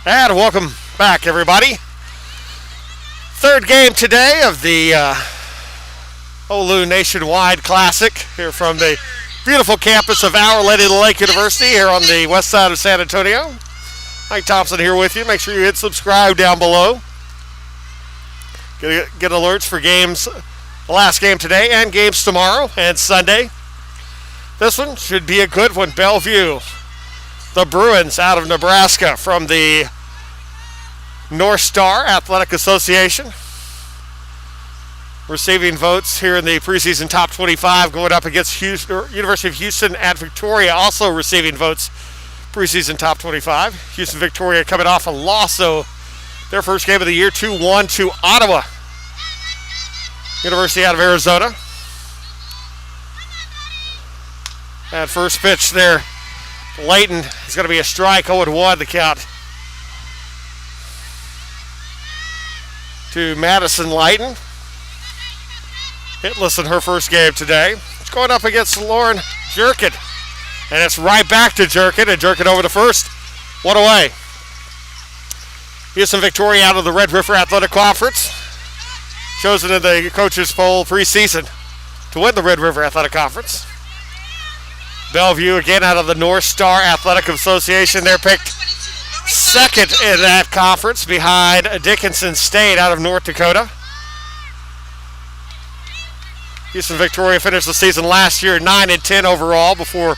And welcome back, everybody. Third game today of the OLLU Nationwide Classic here from the beautiful campus of Our Lady of the Lake University here on the west side of San Antonio. Mike Thompson here with you. Make sure you hit subscribe down below. Get alerts for games, the last game today and games tomorrow and Sunday. This one should be a good one. Bellevue, the Bruins out of Nebraska from the North Star Athletic Association. Receiving votes here in the preseason top 25, going up against University of Houston at Victoria, also receiving votes preseason top 25. Houston Victoria coming off a loss, so their first game of the year, 2-1 to Ottawa. University out of Arizona. That first pitch there, Layton, is going to be a strike, 0-1 the count to Madison Layton. Hitless in her first game today. It's going up against Lauren Jerkin. And it's right back to Jerkin, and Jerkin over to first. One away. Houston Victoria out of the Red River Athletic Conference. Chosen in the coaches poll preseason to win the Red River Athletic Conference. Bellevue again out of the North Star Athletic Association. They're picked second in that conference behind Dickinson State out of North Dakota. Houston Victoria finished the season last year 9-10 overall before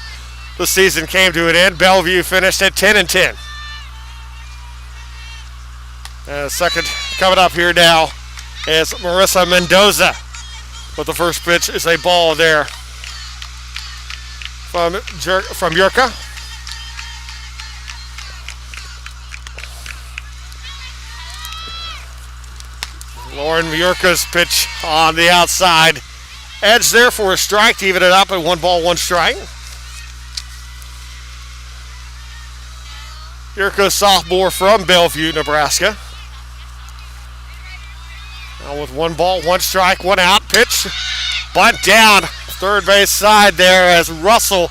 the season came to an end. Bellevue finished at 10-10. Second coming up here now is Marissa Mendoza. But the first pitch is a ball there from Yurka. Lauren Yurka's pitch on the outside. Edge there for a strike to even it up at 1-1 strike. Yurka, sophomore from Bellevue, Nebraska. Now with 1-1 strike, 1 out. Pitch, bunt down. Third base side there as Russell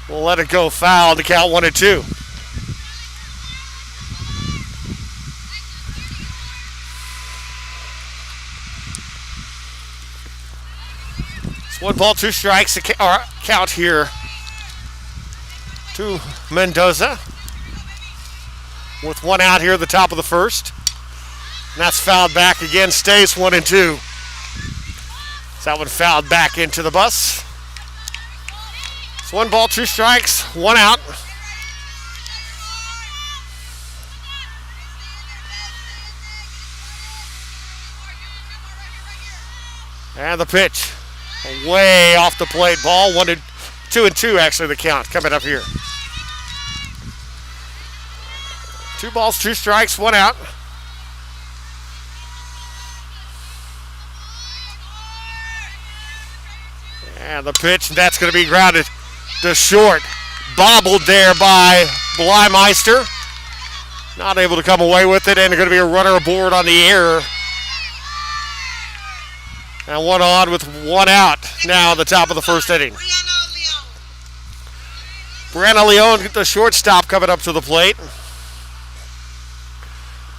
will let it go foul to count 1-2. It's 1-2 strikes count here to Mendoza with 1 out here at the top of the first. And that's fouled back again, stays 1-2. So that one fouled back into the bus. It's 1-2 strikes, 1 out. And the pitch, way off the plate ball, 2-2 actually the count coming up here. 2 strikes, 1 out. And the pitch, and that's going to be grounded to short. Bobbled there by Blymeister. Not able to come away with it, and going to be a runner aboard on the error. And 1 on with 1 out now at the top of the first inning. Brianna Leone, the shortstop, coming up to the plate.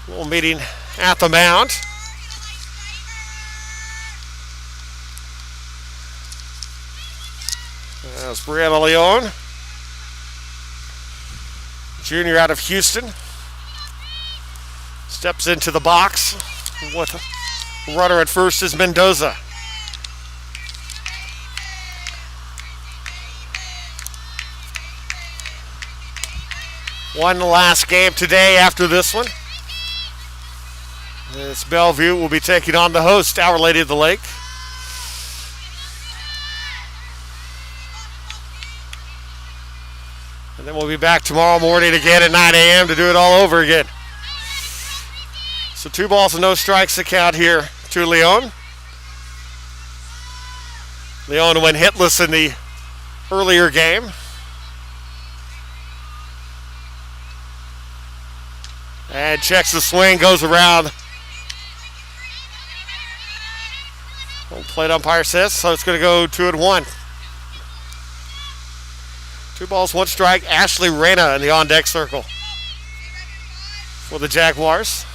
A little meeting at the mound. That's Brianna Leone, junior out of Houston. Steps into the box with a runner at first is Mendoza. One last game today after this one. This Bellevue will be taking on the host, Our Lady of the Lake. And then we'll be back tomorrow morning again at 9 a.m. to do it all over again. So 2 balls and no strikes to count here to Leone. Leone went hitless in the earlier game. And checks the swing, goes around. Plate umpire says, so it's going to go 2-1. 2 balls, 1 strike. Ashley Reyna in the on-deck circle for the Jaguars.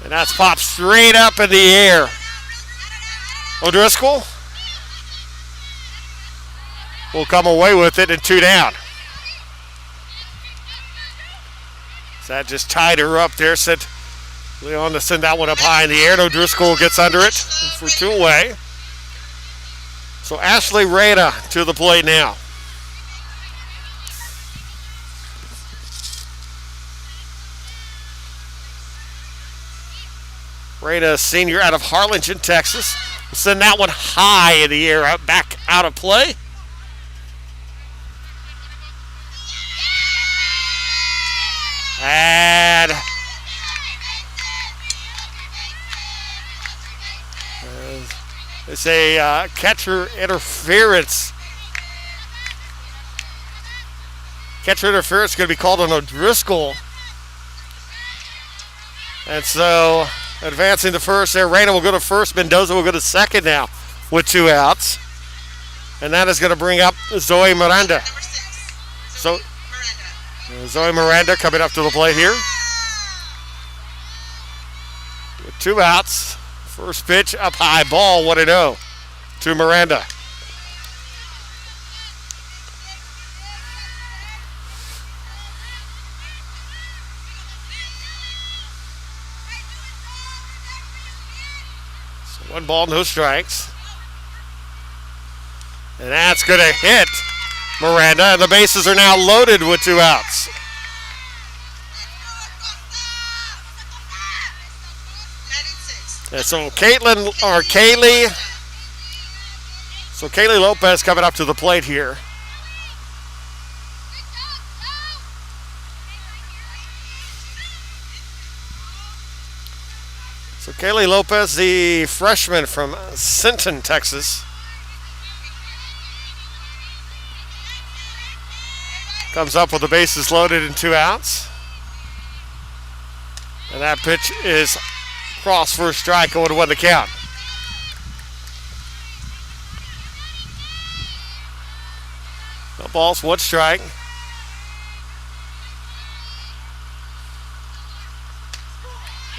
And that's popped straight up in the air. O'Driscoll will come away with it and 2 down. So that just tied her up there. Sent Leon to send that one up high in the air. And O'Driscoll gets under it for 2 away. So Ashley Reyna to the plate now. Reyna, senior out of Harlingen, Texas. We'll send that one high in the air, back out of play. And it's a catcher interference. Catcher interference is going to be called on O'Driscoll. And so advancing to first there, Reyna will go to first. Mendoza will go to second now with 2 outs. And that is going to bring up Zoe Miranda. So Zoe Miranda coming up to the plate here. With 2 outs. First pitch up high, ball 1-0 to Miranda. So 1 ball, no strikes. And that's going to hit Miranda, and the bases are now loaded with 2 outs. And so Kaylee Lopez coming up to the plate here. So Kaylee Lopez, the freshman from Sinton, Texas. Comes up with the bases loaded and 2 outs. And that pitch is cross for a strike, going to win the count. No balls, 1 strike.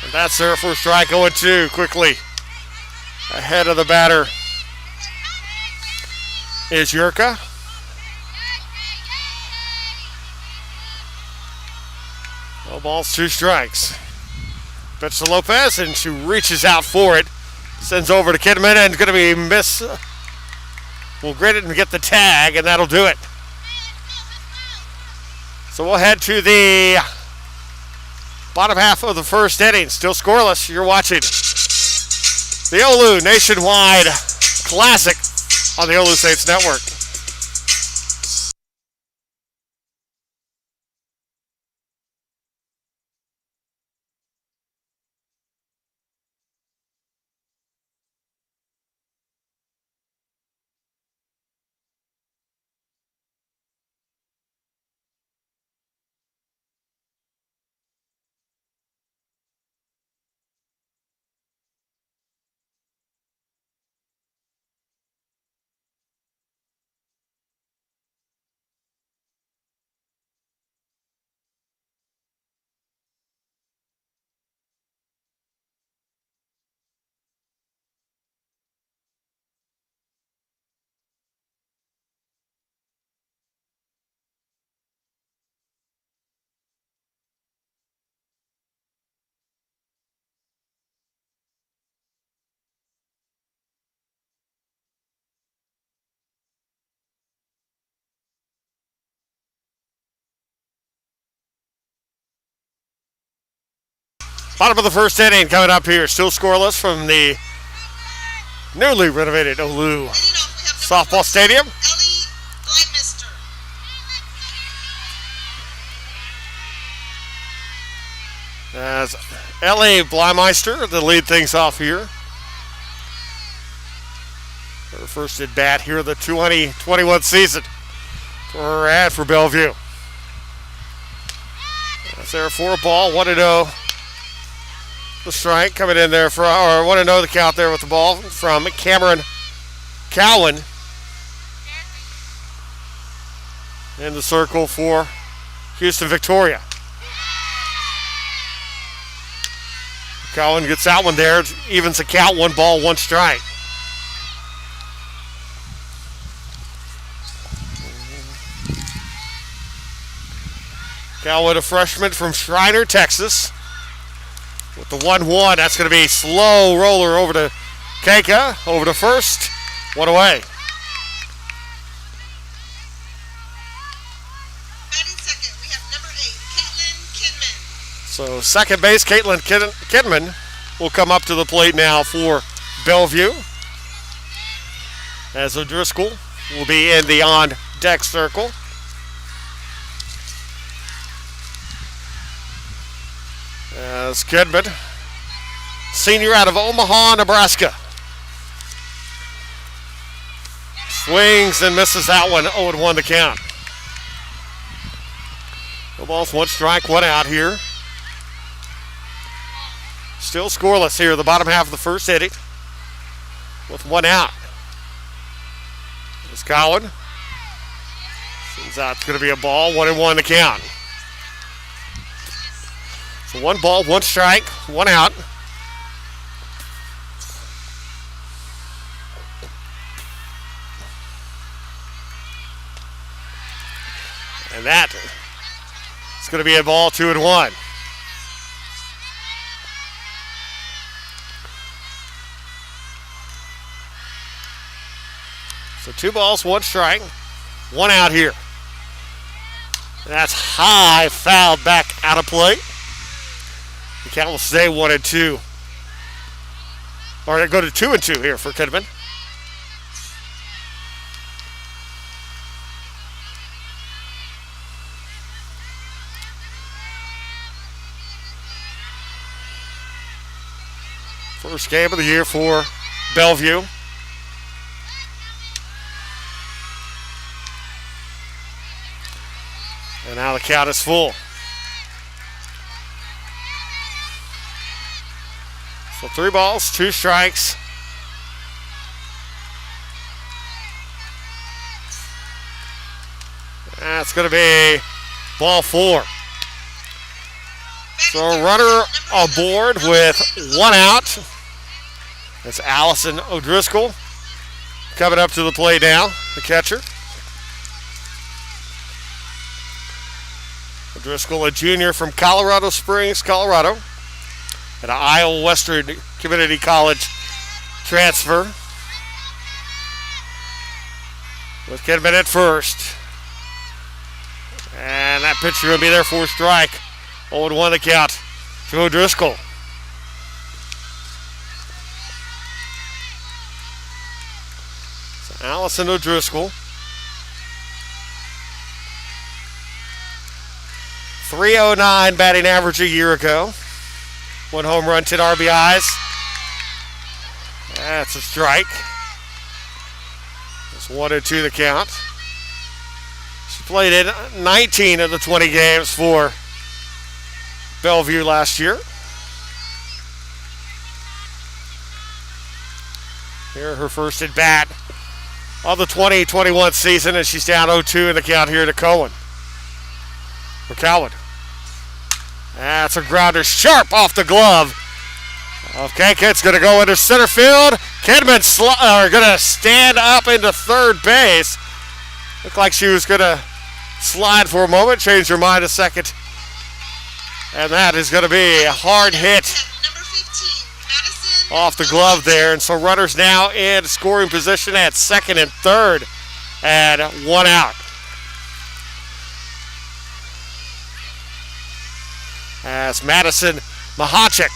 And that's there for a strike, 0-2 quickly. Ahead of the batter is Yurka. No balls, 2 strikes. Pitch to Lopez, and she reaches out for it. Sends over to Kidman, and it's going to be miss. We'll grit it and get the tag, and that'll do it. So we'll head to the bottom half of the first inning. Still scoreless. You're watching the OLLU Nationwide Classic on the OLLU Saints Network. Bottom of the first inning coming up here. Still scoreless from the newly renovated OLLU softball stadium. As Ellie Blymeister to lead things off here. Her first at bat here of the 2021 season for her ad for Bellevue. That's there for a ball, 1-0. The strike coming in there for, or 1-0 the count there with the ball from Cameron Cowan. in the circle for Houston Victoria. Cowan gets that one there. Evens the count. 1 ball, 1 strike. Cowan, a freshman from Shriner, Texas. With the 1-1. That's going to be slow roller over to Keika. Over to first. 1 away. So second base, Caitlin Kidman will come up to the plate now for Bellevue. As O'Driscoll will be in the on-deck circle. As Kidman, senior out of Omaha, Nebraska. Swings and misses that one, 0-1 the count. No balls, 1 strike, 1 out here. Still scoreless here, the bottom half of the first inning. With 1 out. There's Cowan. Seems that's going to be a ball, 1-1 the count. So 1 ball, 1 strike, 1 out. And that is going to be a ball, 2-1. So 2 balls, 1 strike, 1 out here. And that's high, fouled back out of play. The count will stay 1-2. Or go to 2-2 here for Kidman. First game of the year for Bellevue. And now the count is full. So 3 balls, 2 strikes. That's going to be ball 4. So a runner aboard with 1 out. That's Allison O'Driscoll coming up to the plate now, the catcher. O'Driscoll, a junior from Colorado Springs, Colorado. An Iowa Western Community College transfer. With Kidman at first. And that pitcher will be there for a strike. 0-1 the count to O'Driscoll. So Allison O'Driscoll. 309 batting average a year ago. 1 home run, 10 RBIs. That's a strike. It's 1-2 the count. She played in 19 of the 20 games for Bellevue last year. Here, her first at bat of the 2021 season, and she's down 0-2 in the count here to Cowan. For Cowan. That's a grounder sharp off the glove of Keika. It's going to go into center field. Kidman going to stand up into third base. Looked like she was going to slide for a moment, change her mind a second. And that is going to be a hard hit off the glove there. And so runners now in scoring position at second and third. And 1 out. As Madison Mahachik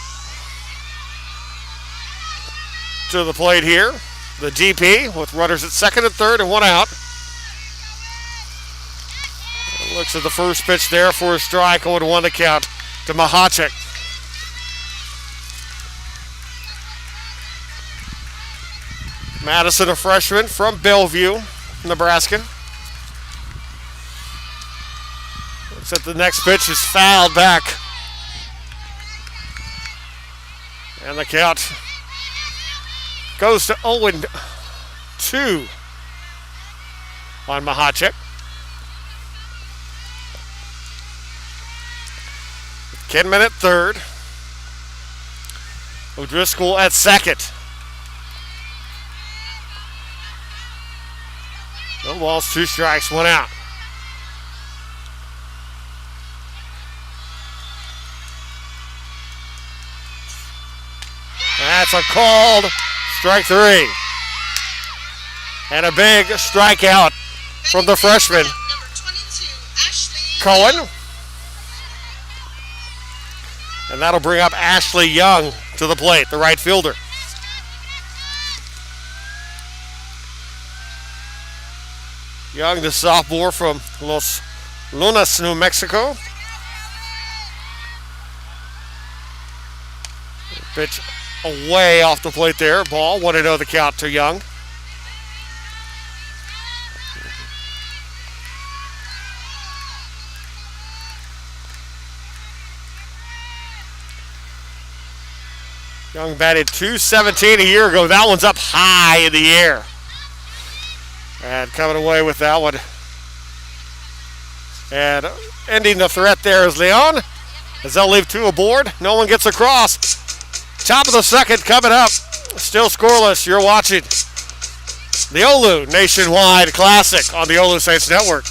to the plate here. The DP with runners at second and third and 1 out. Looks at the first pitch there for a strike. 0-1 the count to Mahachik. Madison, a freshman from Bellevue, Nebraska. Looks at the next pitch is fouled back. And the count goes to 0-2 on Mahachik. Kidman at third. O'Driscoll at second. No balls, 2 strikes, 1 out. That's a called strike 3. And a big strikeout from the freshman, Cohen. And that'll bring up Ashley Young to the plate, the right fielder. Young, the sophomore from Los Lunas, New Mexico. Pitch away off the plate there. Ball, 1-0 the count to Young. Young batted .217 a year ago. That one's up high in the air. And coming away with that one. And ending the threat there is Leon. As they'll leave 2 aboard. No one gets across. Top of the second coming up. Still scoreless. You're watching the OLLU Nationwide Classic on the OLLU Saints Network.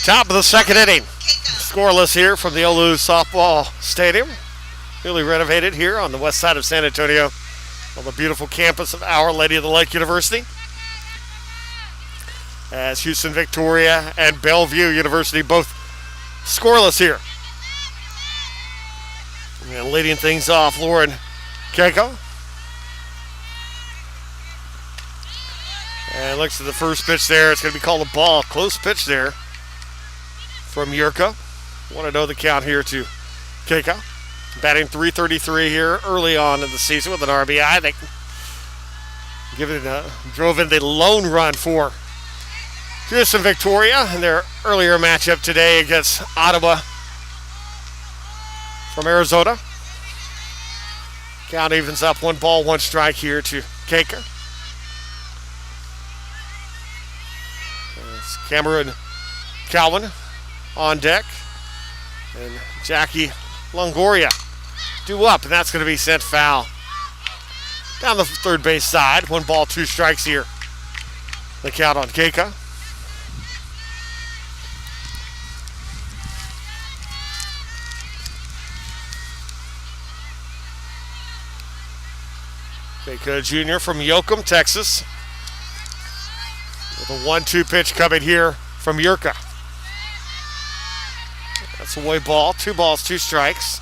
Top of the second inning. Scoreless here from the OLLU softball stadium. Newly renovated here on the west side of San Antonio on the beautiful campus of Our Lady of the Lake University. As Houston Victoria and Bellevue University both scoreless here. And leading things off, Lauren Keiko. And looks at the first pitch there. It's going to be called a ball. Close pitch there from Yurka. 1-0 the count here to Keiko. Batting .333 here early on in the season with an RBI. They drove in the lone run for Houston Victoria in their earlier matchup today against Ottawa from Arizona. Count evens up, 1 ball, 1 strike here to Keiko. It's Cameron Cowan on deck. And Jackie Longoria due up, and that's going to be sent foul. Down the third base side, 1 ball, 2 strikes here. The count on Keiko. Keiko Jr. from Yoakum, Texas. With a 1-2 pitch coming here from Yurka. That's a way ball. 2 balls, 2 strikes.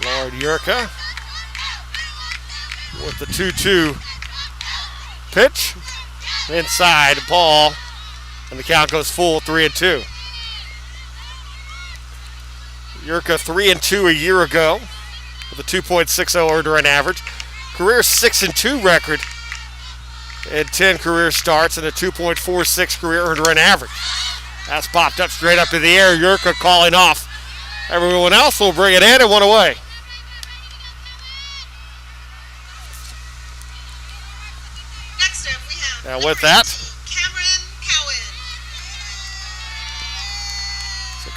Lord Yurka with the 2-2 pitch. Inside ball. And the count goes full, 3-2. Yurka 3-2 a year ago with a 2.60 earned run average. Career 6-2 record and 10 career starts and a 2.46 career earned run average. That's popped up straight up to the air. Yurka calling off. Everyone else will bring it in and 1 away. Next up we have and with that, Cameron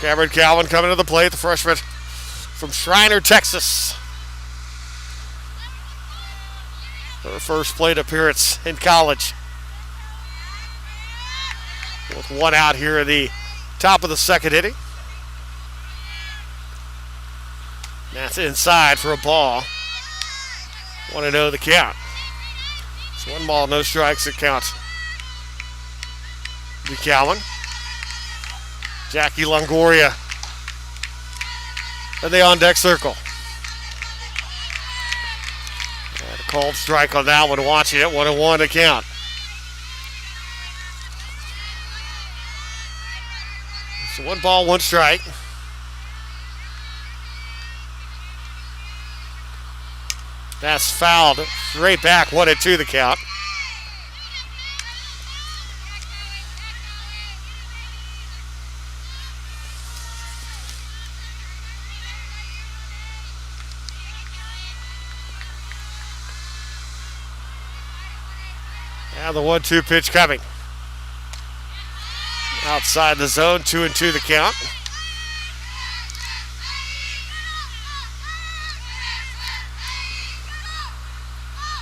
Cameron Cowan coming to the plate, the freshman from Shriner, Texas. Her first plate appearance in college. With one out here in the top of the second inning. That's inside for a ball. 1-0 the count. It's 1 ball, no strikes that count. Cowan. Jackie Longoria in the on-deck circle. And a called strike on that one, watching it. 1-1 to count. So 1 ball, 1 strike. That's fouled straight back, 1-2 the count. Now the 1-2 pitch coming. Outside the zone, 2-2 the count.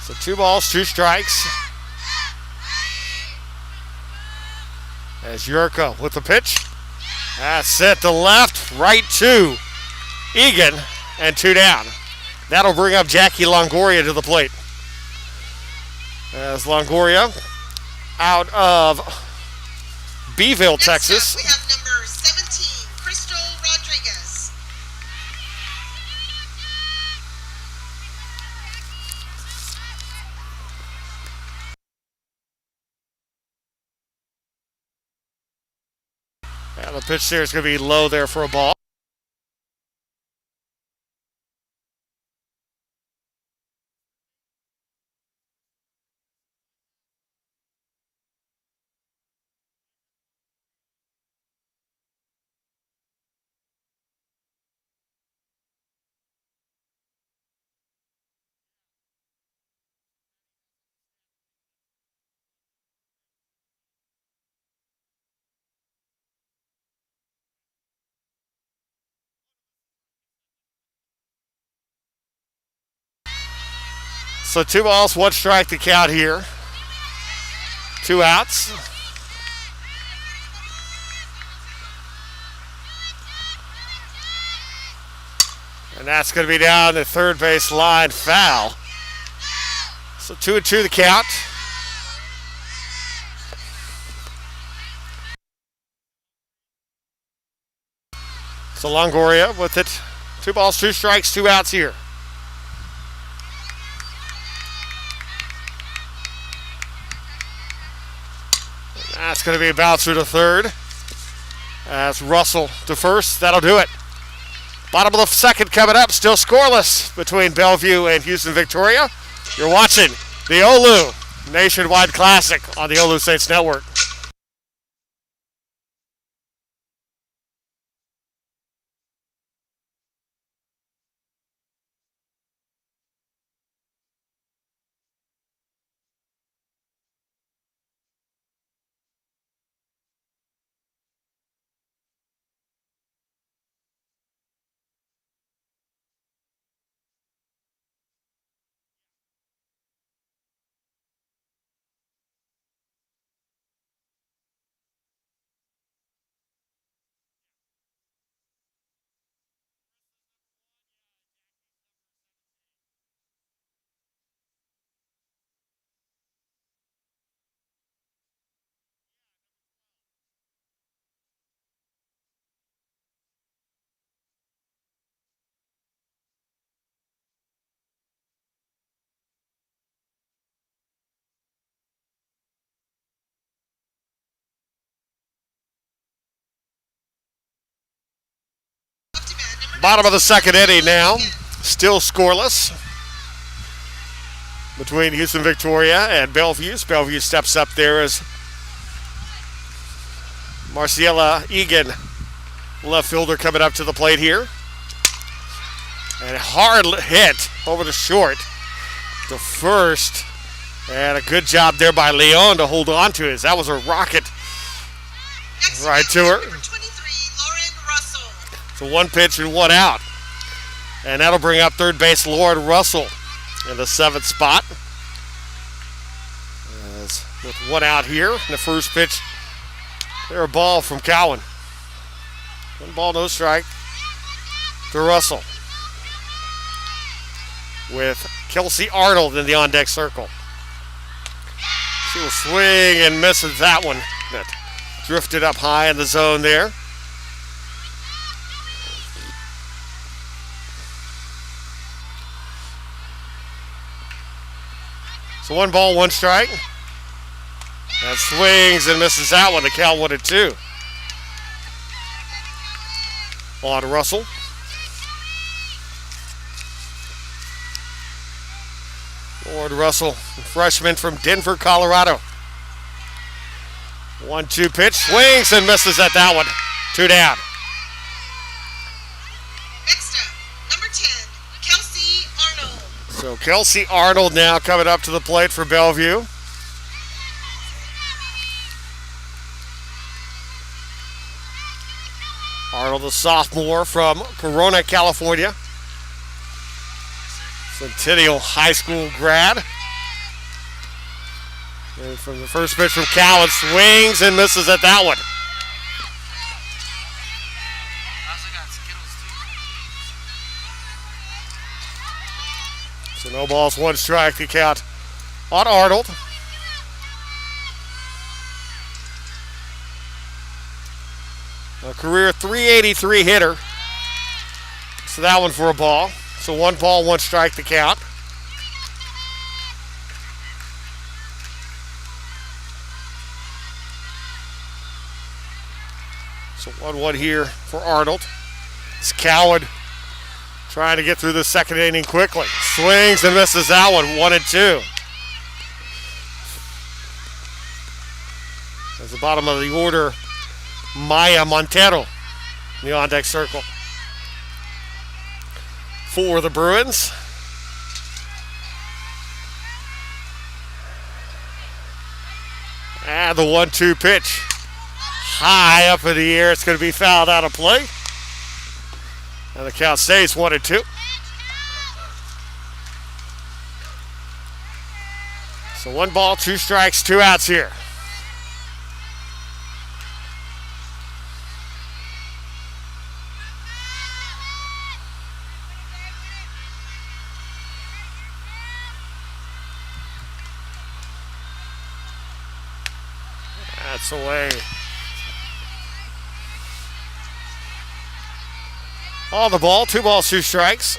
So 2 balls, 2 strikes. As Yurko with the pitch. That's it to left, right to Egan, and 2 down. That'll bring up Jackie Longoria to the plate. As Longoria out of Beeville, Texas. We have number 17, Crystal Rodriguez. And the pitch there is going to be low there for a ball. So 2 balls, 1 strike to count here. 2 outs. And that's going to be down the third base line, foul. So 2-2 the count. So Longoria with it. 2 balls, 2 strikes, 2 outs here. That's going to be a bouncer to third. That's Russell to first. That'll do it. Bottom of the second coming up. Still scoreless between Bellevue and Houston Victoria. You're watching the OLLU Nationwide Classic on the OLLU Saints Network. Bottom of the second inning now. Still scoreless between Houston Victoria and Bellevue. Bellevue steps up there as Marciela Egan, left fielder, coming up to the plate here. And a hard hit over the short to first. And a good job there by Leon to hold on to it. That was a rocket right to her. Number 23, Lauren Russell. So 1 pitch and 1 out. And that'll bring up third base Lauren Russell in the 7th spot. As with 1 out here in the first pitch, there's a ball from Cowan. 1 ball, no strike to Russell. With Kelsey Arnold in the on-deck circle. She will swing and misses that one. That drifted up high in the zone there. So 1 ball, 1 strike. That swings and misses that one. The count 1-2. On Russell. Lord Russell, freshman from Denver, Colorado. 1-2 pitch, swings and misses at that one. 2 down. Next up, number 10, Kelsey Arnold. So Kelsey Arnold now coming up to the plate for Bellevue. Arnold, a sophomore from Corona, California. Centennial High School grad. And from the first pitch from Cowan, swings and misses at that one. So no balls, 1 strike to count on Arnold. A career .383 hitter. So that one for a ball. So 1 ball, 1 strike to count. So 1-1 here for Arnold. It's Coward trying to get through the second inning quickly. Swings and misses that one, 1-2. At the bottom of the order, Maya Montero in the on-deck circle. For the Bruins. And the 1-2 pitch. High up in the air. It's going to be fouled out of play. And the count stays 1-2. So 1 ball, 2 strikes, 2 outs here. That's away. On the ball, 2 balls, 2 strikes.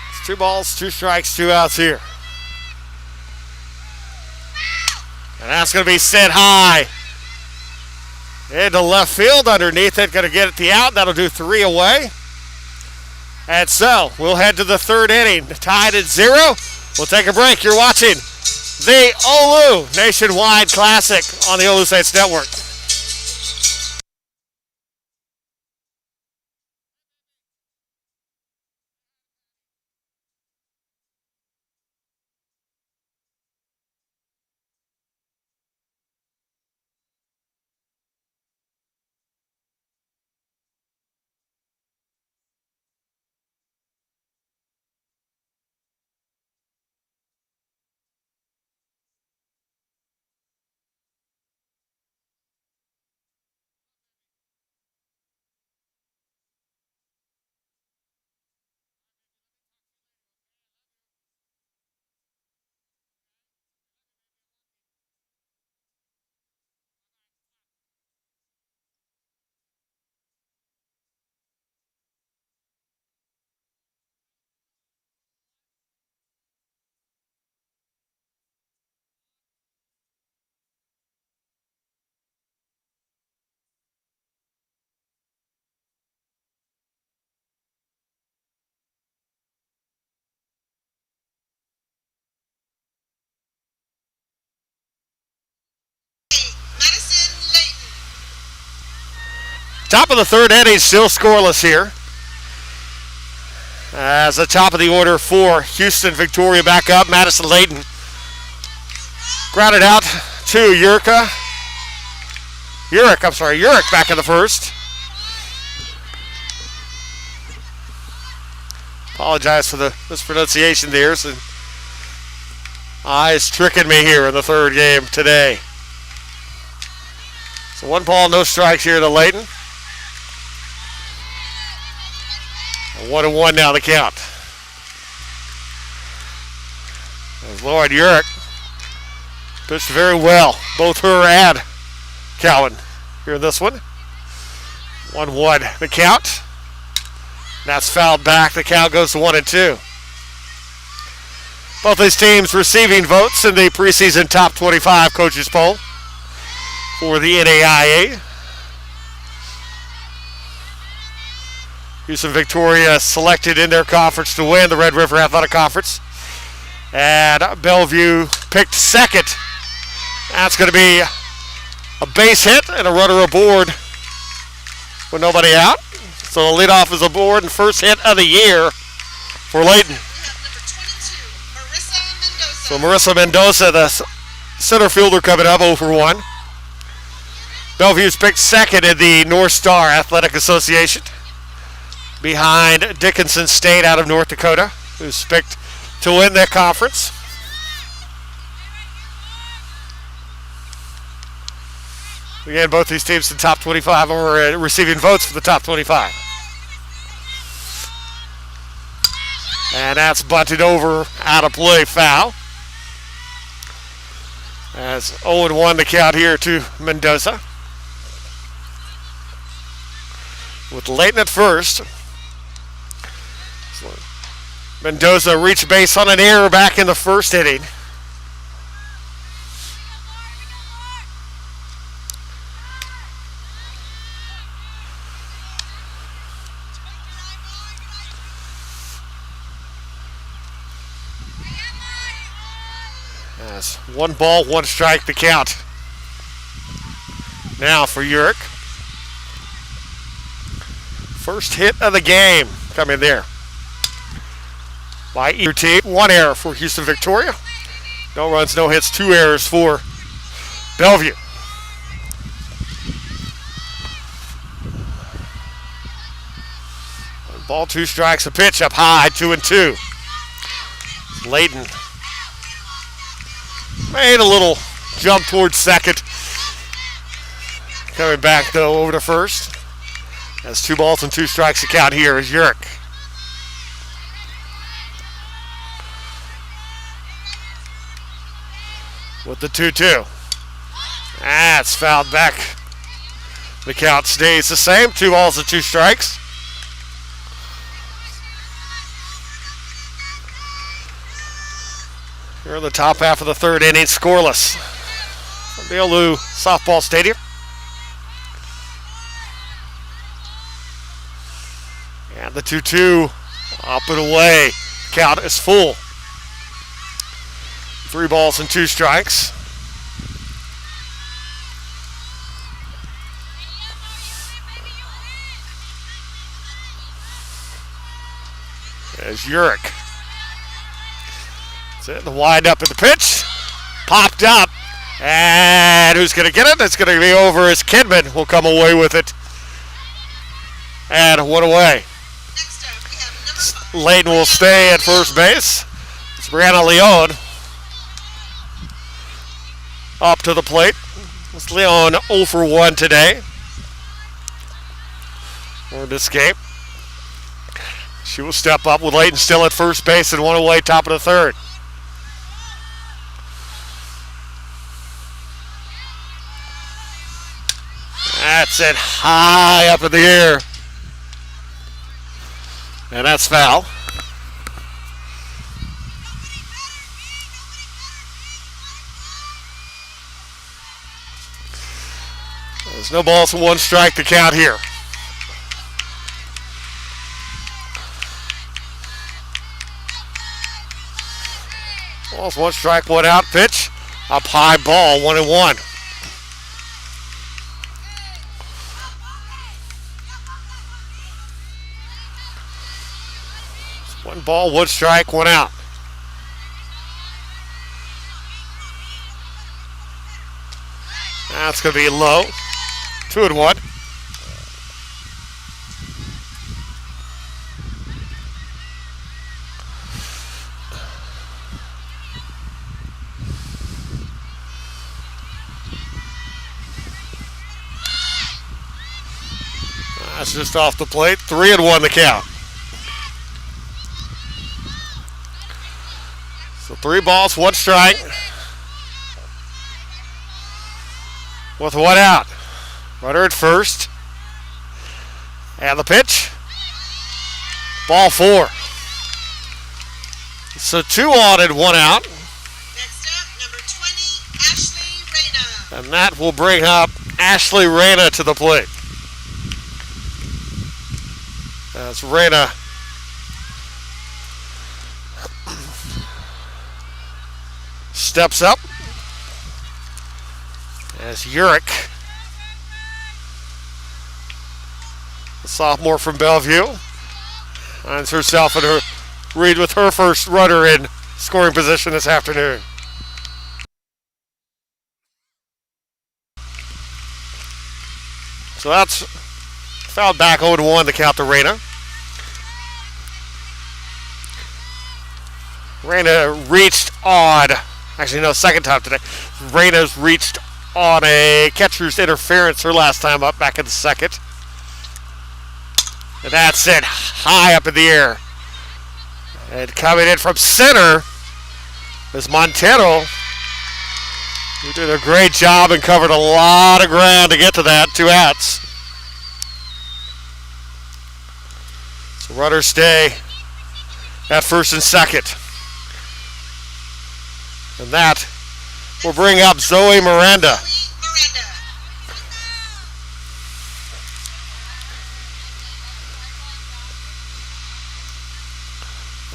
It's 2 balls, 2 strikes, 2 outs here. And that's going to be sent high into left field underneath it. Going to get it the out. That'll do 3 away. And so we'll head to the 3rd inning, tied at 0. We'll take a break. You're watching the OLLU Nationwide Classic on the OLLU Saints Network. Top of the 3rd inning, still scoreless here. As the top of the order for Houston Victoria back up, Madison Layton grounded out 2, Urick back in the first. Apologize for the mispronunciation there. So, eyes tricking me here in the third game today. So 1 ball, no strikes here to Layton. 1-1 now the count. As Lauren Urick pitched very well, both her and Cowan here in this one. 1-1 the count. That's fouled back. The count goes to 1-2. Both these teams receiving votes in the preseason top 25 coaches poll for the NAIA. Houston Victoria selected in their conference to win the Red River Athletic Conference. And Bellevue picked second. That's going to be a base hit and a runner aboard with nobody out. So the leadoff is aboard and first hit of the year for Layton. So Marissa Mendoza, the center fielder, coming up 0 for 1. Bellevue's picked second in the North Star Athletic Association, behind Dickinson State out of North Dakota, who's picked to win that conference. Again, both these teams in the top 25 are receiving votes for the top 25. And that's bunted over, out of play, foul. As 0-1 the count here to Mendoza. With Layton at first. Mendoza reached base on an error back in the first inning. As 1 ball, 1 strike the count. Now for Urick. First hit of the game coming there by either team. 1 error for Houston Victoria. No runs, no hits, 2 errors for Bellevue. One ball, 2 strikes, a pitch up high, 2-2. Layton made a little jump towards second. Coming back though over to first. That's 2 balls and 2 strikes to count here is Urick. With the 2-2. That's fouled back. The count stays the same. 2 balls and 2 strikes. Here in the top half of the third inning, scoreless from the OLLU softball stadium. And the 2-2 up and away. Count is full. 3 balls and 2 strikes. There's Urick. That's it. The wind up at the pitch. Popped up. And who's going to get it? It's going to be over as Kidman will come away with it. And 1 away. Next up, we have number 5. Layton will stay at first base. It's Brianna Leon up to the plate. It's Leon 0 for 1 today for this game. She will step up with Layton still at first base and 1 away, top of the third. That's it, high up in the air. And that's foul. There's no balls and 1 strike to count here. Balls, 1 strike, 1 out, pitch. Up high ball, 1-1. One ball, 1 strike, 1 out. That's going to be low. 2-1. That's just off the plate. 3-1 the count. So 3 balls, 1 strike. With 1 out. Runner at first. And the pitch. Ball 4. So 2 on and 1 out. Next up, number 20, Ashley Reyna. And that will bring up Ashley Reyna to the plate. That's Reyna. Steps up. As Urick, the sophomore from Bellevue, finds herself in her read with her first runner in scoring position this afternoon. So that's fouled back 0-1 to count to Reyna. Reyna reached on, actually no, second time today. Reyna's reached on a catcher's interference her last time up back in the second. And that's it, high up in the air. And coming in from center is Montero, who did a great job and covered a lot of ground to get to that. 2 outs. So runners stay at first and second. And that will bring up Zoe Miranda.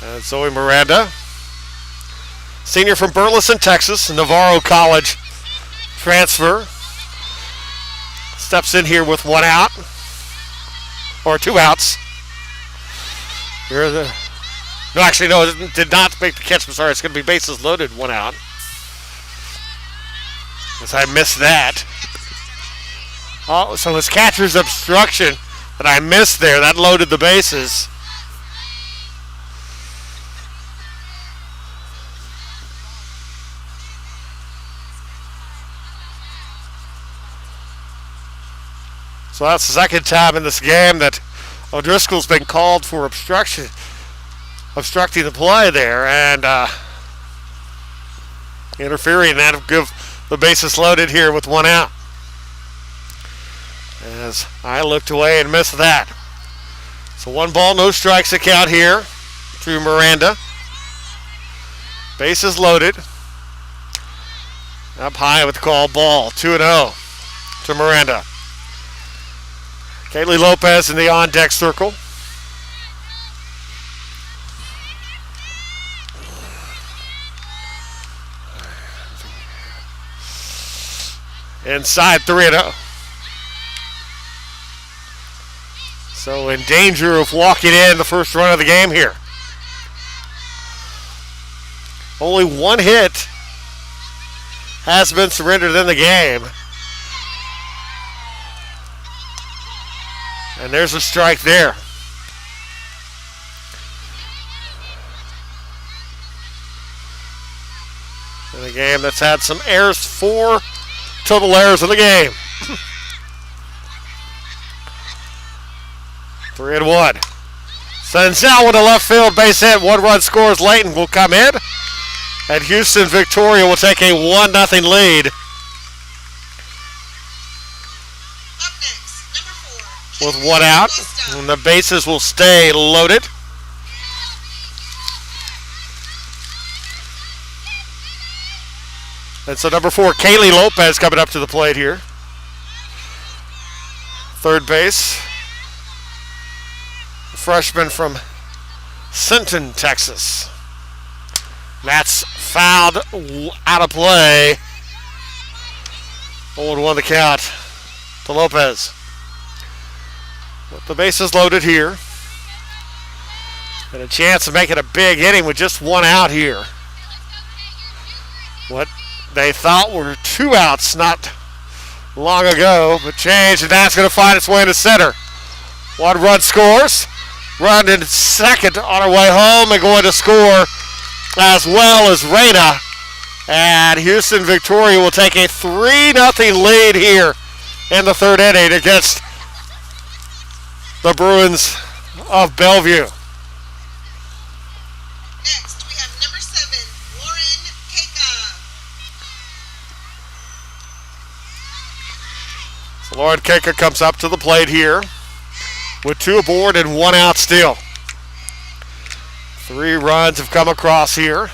And Zoe Miranda, senior from Burleson, Texas, Navarro College transfer, steps in here with 1 out, or 2 outs. Here the No, actually, no, it did not make the catch. I'm sorry, it's going to be bases loaded, 1 out. As I missed that. Oh, so it's catcher's obstruction that I missed there. That loaded the bases. So that's the second time in this game that O'Driscoll's been called for obstructing the play there, and interfering that will give the bases loaded here with 1 out. As I looked away and missed that. So 1 ball, no strikes to count here to Miranda. Bases loaded. Up high with the call, ball, 2-0 to Miranda. Kaylee Lopez in the on-deck circle. Inside, 3-0. So in danger of walking in the first run of the game here. Only 1 hit has been surrendered in the game. And there's a strike there. In a game that's had some errors, 4 total errors in the game. 3-1. Sends out with a left field base hit. 1 run scores. Layton will come in. And Houston Victoria will take a 1-0 lead. With 1 out, and the bases will stay loaded. And so number 4, Kaylee Lopez coming up to the plate here. Third base. A freshman from Sinton, Texas. That's fouled out of play. 0-1 the count to Lopez. With the bases loaded here. And a chance of making a big inning with just 1 out here. What they thought were 2 outs not long ago, but changed, and that's going to find its way into center. One run scores. Run in second on her way home and going to score as well as Reyna. And Houston Victoria will take a 3-0 lead here in the third inning against the Bruins of Bellevue. Next, we have number 7, Lauren Keika. So Lauren Keika comes up to the plate here with 2 aboard and 1 out still. 3 runs have come across here.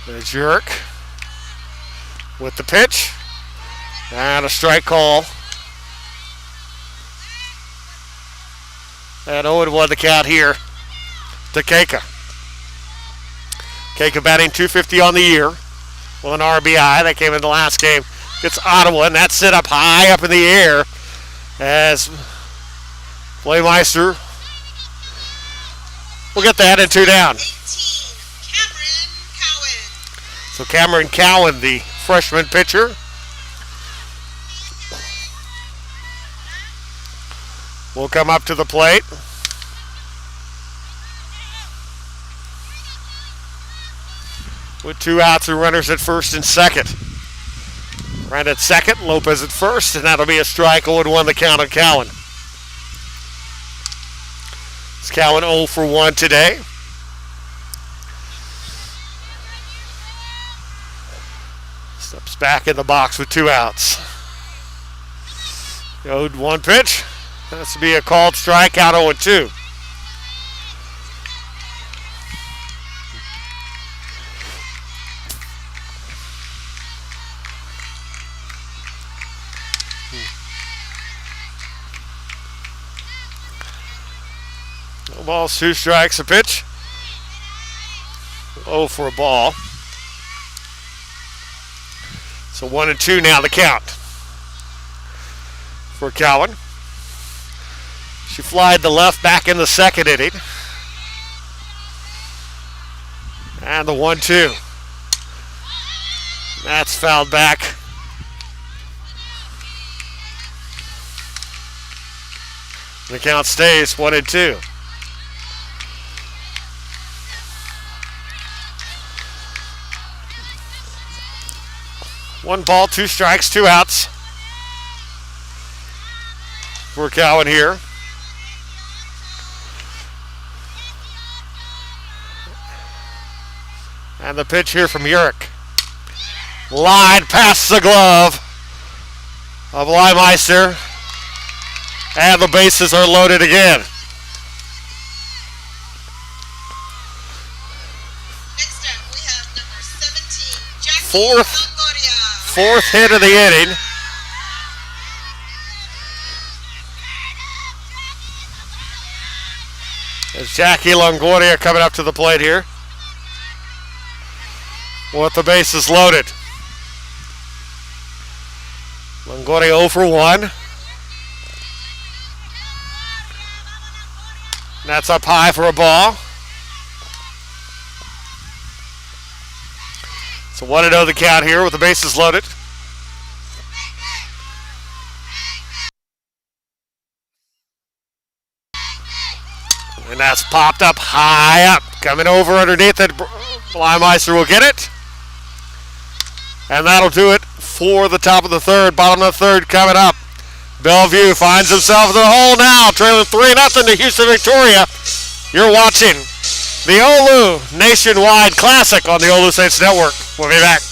The jerk with the pitch and a strike call. And 0-1 the count here to Keika. Keika batting .250 on the year with an RBI. That came in the last game. Gets Ottawa, and that's set up high up in the air as Playmeister will get that and 2 down. 18, Cameron Cowan. So Cameron Cowan, the freshman pitcher, will come up to the plate. With 2 outs and runners at first and second. Right at second, Lopez at first, and that'll be a strike. 0-1 the count on Cowan. It's Cowan 0 for 1 today. Steps back in the box with 2 outs. 0-1 pitch. That's to be a called strike, out 0-2. No balls, 2 strikes, a pitch. 0 for a ball. So 1-2 now the count for Cowan. She flied the left back in the second inning. And the 1-2. That's fouled back. The count stays 1-2. One ball, 2 strikes, 2 outs for Cowan here. And the pitch here from Urich. Line past the glove of Leimeister. And the bases are loaded again. Next up, we have number 17, Jackie Longoria. Fourth hit of the inning. As Jackie Longoria coming up to the plate here with the bases loaded. Longoria 0 for 1. That's up high for a ball. So 1-0 the count here with the bases loaded. And that's popped up high up. Coming over underneath it. Leimeister will get it. And that'll do it for the top of the third. Bottom of the third coming up. Bellevue finds himself in the hole now. Trailing 3-0 to Houston Victoria. You're watching the OLLU Nationwide Classic on the OLLU Saints Network. We'll be back.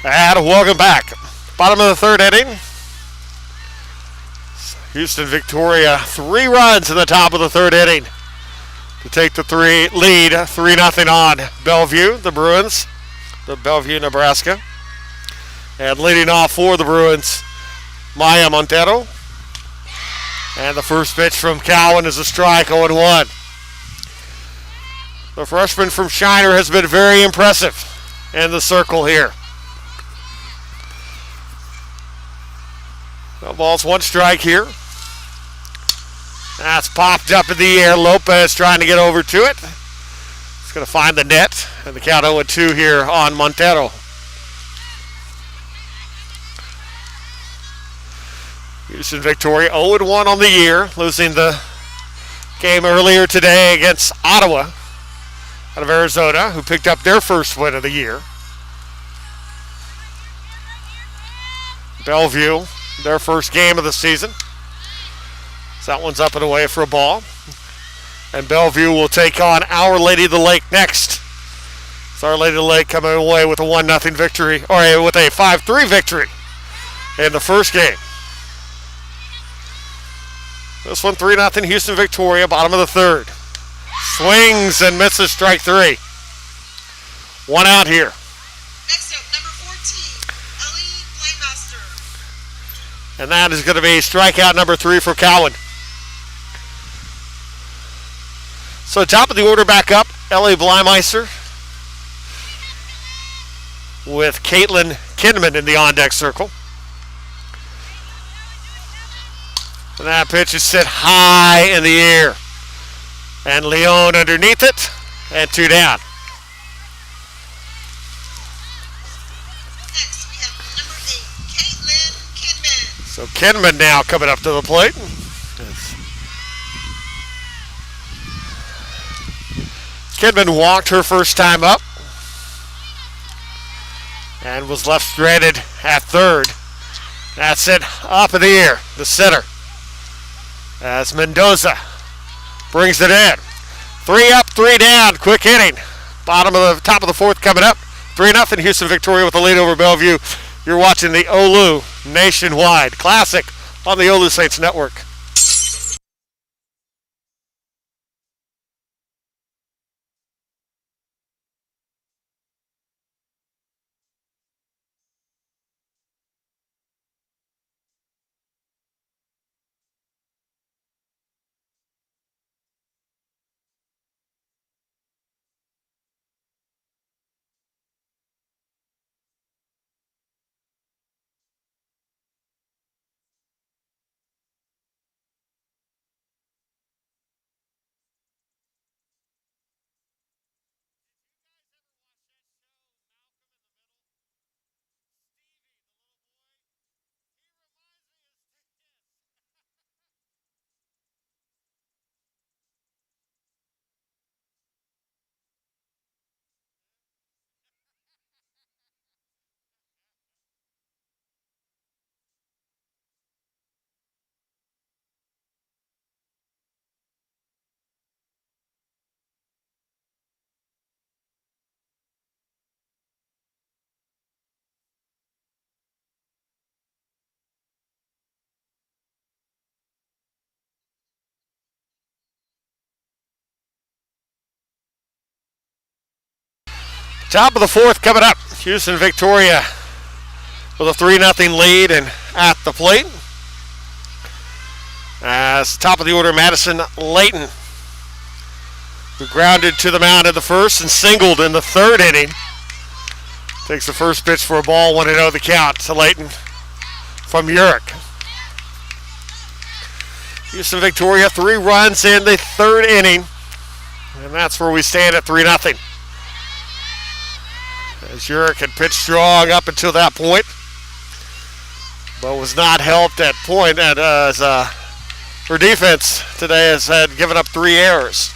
And welcome back. Bottom of the third inning. Houston Victoria, 3 runs in the top of the third inning to take the lead 3-0 on Bellevue, the Bruins, the Bellevue, Nebraska. And leading off for the Bruins, Maya Montero. And the first pitch from Cowan is a strike, 0-1. The freshman from Shiner has been very impressive in the circle here. No balls, 1 strike here. That's popped up in the air. Lopez trying to get over to it. He's going to find the net. And the count 0-2 here on Montero. Houston Victoria 0-1 on the year, losing the game earlier today against Ottawa out of Arizona, who picked up their first win of the year. Bellevue, their first game of the season. So that one's up and away for a ball. And Bellevue will take on Our Lady of the Lake next. So Our Lady of the Lake coming away with a 1-0 victory, or with a 5-3 victory in the first game. This one 3-0 Houston Victoria, bottom of the third. Swings and misses, strike 3. 1 out here. Next up, number 14, Ellie Blymaster. And that is going to be strikeout number 3 for Cowan. So top of the order back up, Ellie Blymeister with Caitlin Kinman in the on-deck circle. And that pitch is set high in the air. And Leon underneath it, and 2 down. Next, we have number 8, Caitlin Kinman. So Kinman now coming up to the plate. Kinman walked her first time up and was left stranded at third. That's it, up in the air, the center. As Mendoza brings it in. 3 up, 3 down, quick inning. Top of the fourth coming up. 3-0 Houston Victoria with the lead over Bellevue. You're watching the OLLU Nationwide Classic on the OLLU Saints Network. Top of the fourth coming up. Houston Victoria with a 3-0 lead and at the plate. As top of the order, Madison Layton, who grounded to the mound in the first and singled in the third inning. Takes the first pitch for a ball, 1-0 the count to Layton from Urich. Houston Victoria, 3 runs in the third inning. And that's where we stand at 3-0. As Urich had pitched strong up until that point, but was not helped at point as her defense today has had given up 3 errors.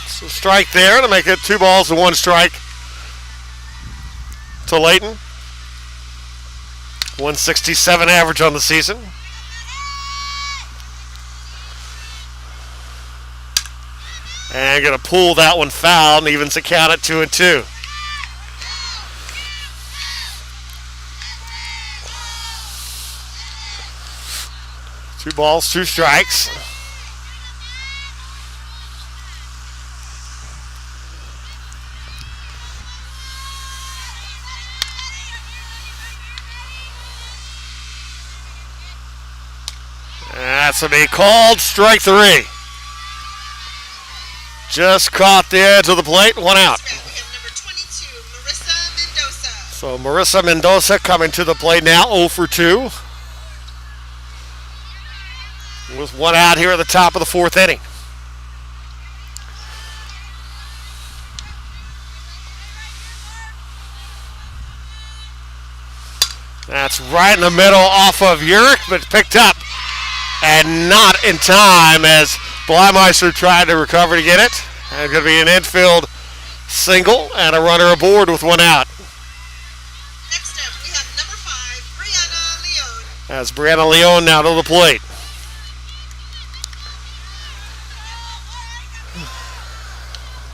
So strike there to make it 2 balls and 1 strike to Layton. 167 average on the season. And going to pull that one foul and evens the count at 2-2. Two balls, two strikes. That's going to be called strike three. Just caught the edge of the plate, one out. We have number 22, Marissa Mendoza. So Marissa Mendoza coming to the plate now, 0 for 2. With one out here at the top of the fourth inning. That's right in the middle off of Urick, but picked up and not in time as Blymeister tried to recover to get it. And going to be an infield single and a runner aboard with one out. Next up, we have number 5, Brianna Leone. As Brianna Leone now to the plate.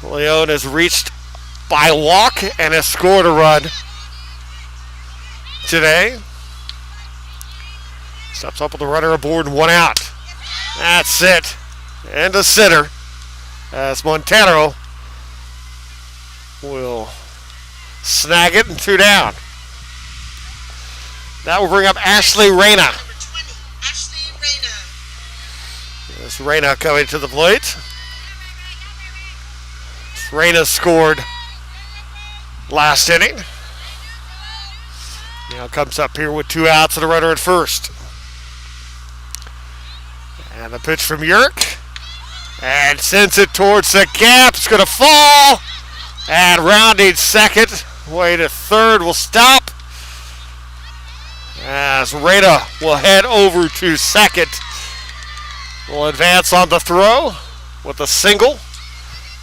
Leone has reached by walk and has scored a run today. Steps up with the runner aboard and one out. That's it. And a sitter as Montero will snag it and 2 down. That will bring up Ashley Reyna. Number 20, Ashley Reyna. There's Reyna coming to the plate. Reyna scored last inning. Now comes up here with 2 outs and a runner at first. And the pitch from Yerk. And sends it towards the gap. It's going to fall. And rounding second. Way to third will stop. As Reyna will head over to second. Will advance on the throw with a single.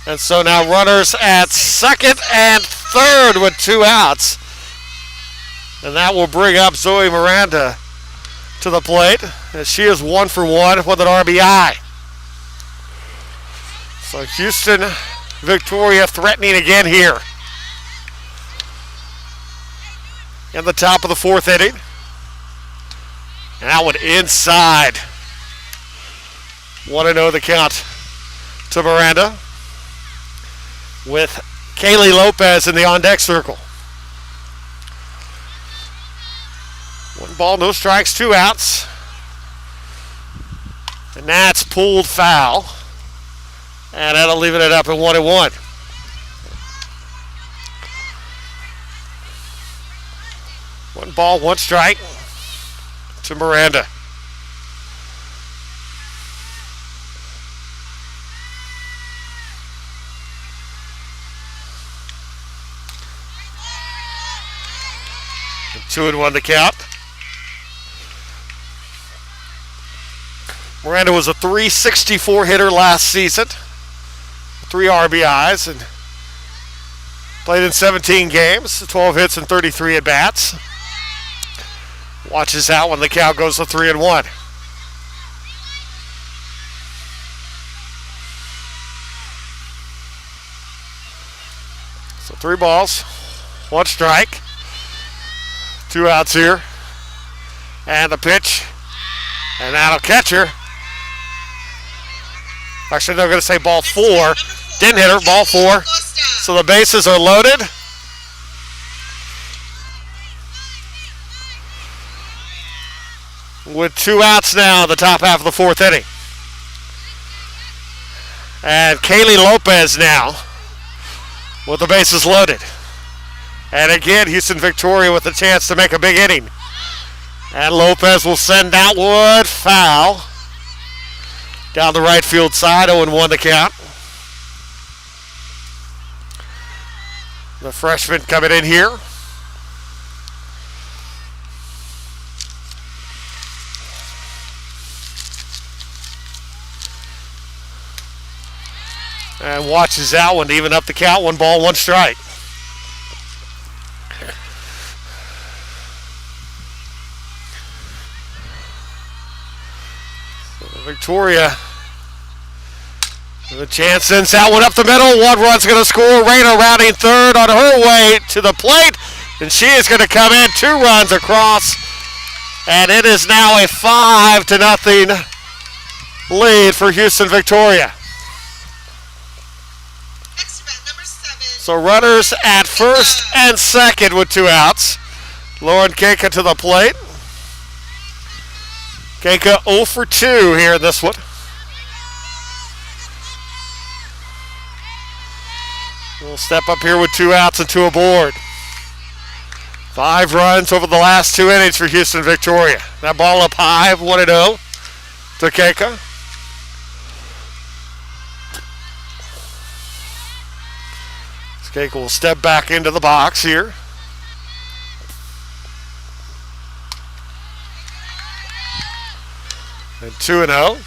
And so now runners at second and third with 2 outs. And that will bring up Zoe Miranda to the plate as she is 1 for 1 with an RBI. So Houston, Victoria threatening again here. In the top of the fourth inning. And that one inside. 1-0 the count to Miranda. With Kaylee Lopez in the on-deck circle. 1 ball, no strikes, 2 outs. And that's pulled foul. And that'll leave it up at 1-1. One ball, 1 strike to Miranda. And 2-1 the count. Miranda was a .364 hitter last season. 3 RBIs and played in 17 games, 12 hits and 33 at-bats. Watches out when the count goes to 3-1. So 3 balls, 1 strike, 2 outs here. And the pitch, and that'll catch her. Actually, they're going to say ball 4. Didn't hit her, ball 4. So the bases are loaded. With 2 outs now in the top half of the fourth inning. And Kaylee Lopez now with the bases loaded. And again, Houston Victoria with a chance to make a big inning. And Lopez will send that one foul. Down the right field side, 0-1 the count. The freshman coming in here. And watches that one to even up the count. 1 ball, 1 strike. Victoria Chance sends that one up the middle. One run's going to score. Rayner rounding third on her way to the plate. And she is going to come in. 2 runs across. And it is now a 5-0 lead for Houston Victoria. Next event, number 7. So runners at first and second with 2 outs. Lauren Keika to the plate. Keika 0 for 2 here in this one. We'll step up here with 2 outs and 2 aboard. 5 runs over the last 2 innings for Houston Victoria. That ball up high, 1-0 to Keika. Keika will step back into the box here. And 2-0.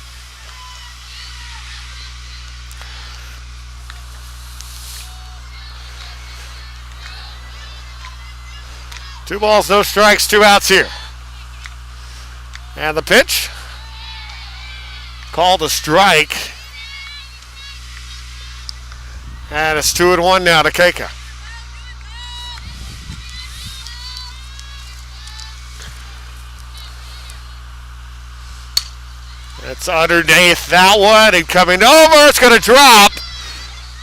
Two balls, no strikes, 2 outs here. And the pitch. Called a strike. And it's 2-1 now to Keika. It's underneath that one and coming over. It's going to drop.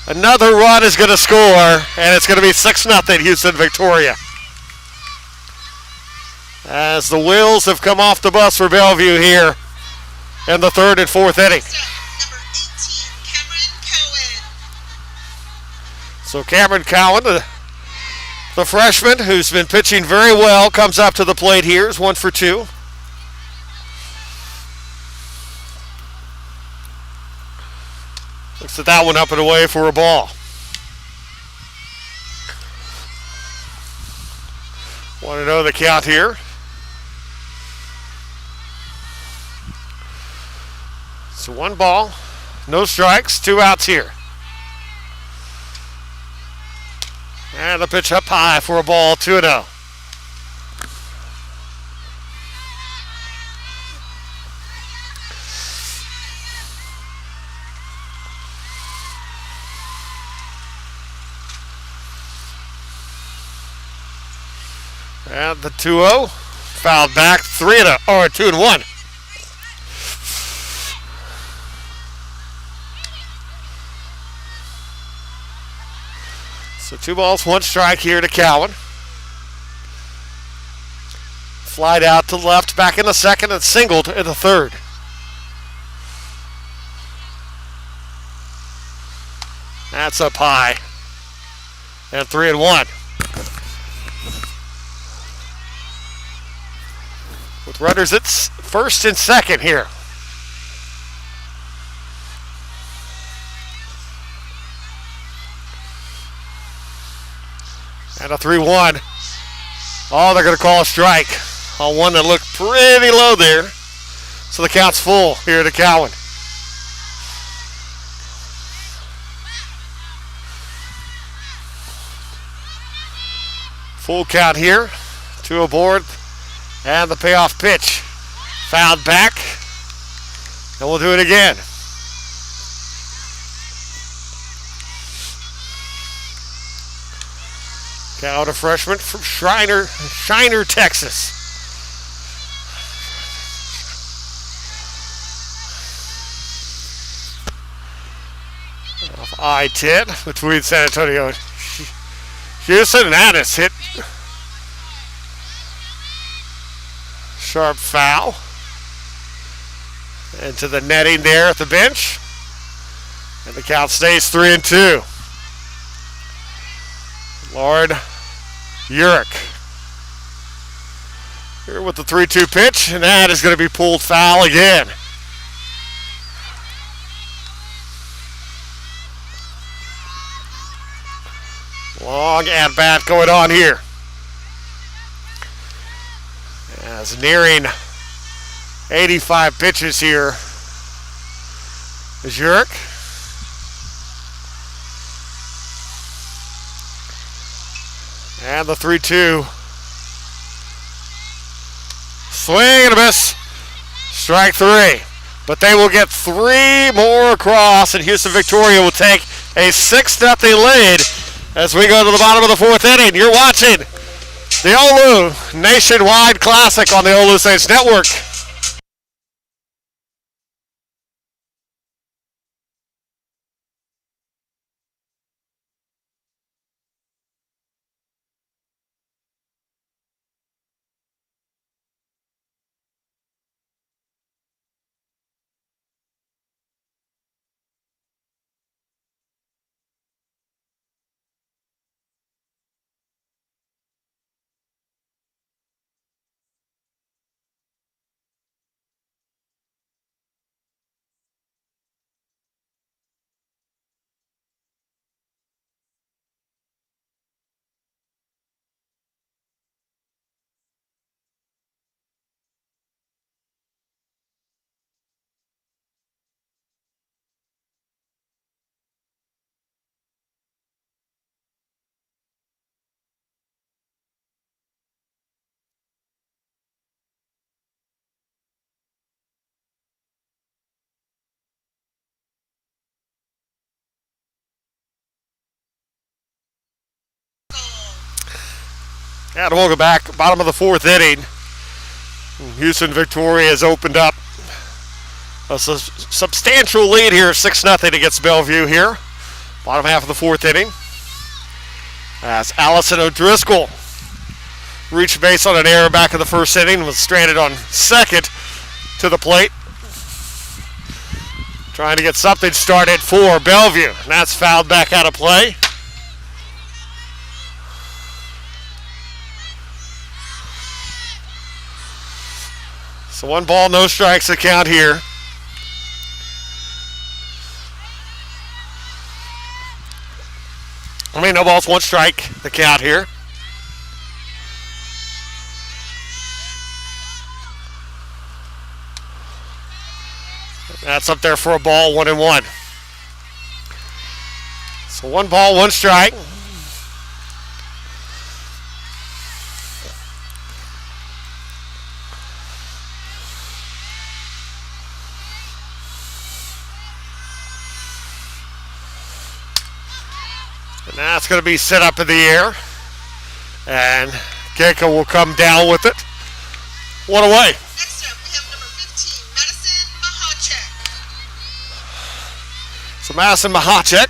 Another run is going to score, and it's going to be 6-0 Houston Victoria. As the wheels have come off the bus for Bellevue here in the 3rd and 4th inning. Number 18, Cameron Cohen. So Cameron Cowan, the freshman who's been pitching very well, comes up to the plate here. Is 1 for 2. Looks at that one up and away for a ball. 1-0 the count here. So 1 ball, no strikes, 2 outs here. And the pitch up high for a ball, 2-0. And the 2-0, fouled back, 2-1. So 2 balls, 1 strike here to Cowan. Flied out to left, back in the second, and singled in the 3rd. That's up high. And 3-1. With runners at first and second here. And a 3-1. Oh, they're going to call a strike on one that looked pretty low there. So the count's full here to Cowan. Full count here. 2 aboard. And the payoff pitch. Fouled back. And we'll do it again. Cowan, a freshman from Shiner, Texas. Off I-10 between San Antonio and Houston, and that is hit. Sharp foul. Into the netting there at the bench. And the count stays 3-2. Lord Urick here with the 3-2 pitch, and that is going to be pulled foul again. Long at bat going on here. As nearing 85 pitches here is Urick. And the 3-2. Swing and a miss. Strike 3. but they will get 3 more across, and Houston Victoria will take a 6-0 lead as we go to the bottom of the 4th inning. You're watching the OLLU Nationwide Classic on the OLLU Saints Network. And welcome back. Bottom of the 4th inning. Houston Victoria has opened up a substantial lead here, 6-0 against Bellevue here. Bottom half of the 4th inning. As Allison O'Driscoll reached base on an error back in the 1st inning, was stranded on second to the plate. Trying to get something started for Bellevue. And that's fouled back out of play. So 1 ball, no strikes to count here. No balls, 1 strike the count here. That's up there for a ball, 1-1. So 1 ball, 1 strike. And that's going to be set up in the air. And Gecko will come down with it. 1 away. Next up, we have number 15, Madison Mahacek. So Madison Mahacek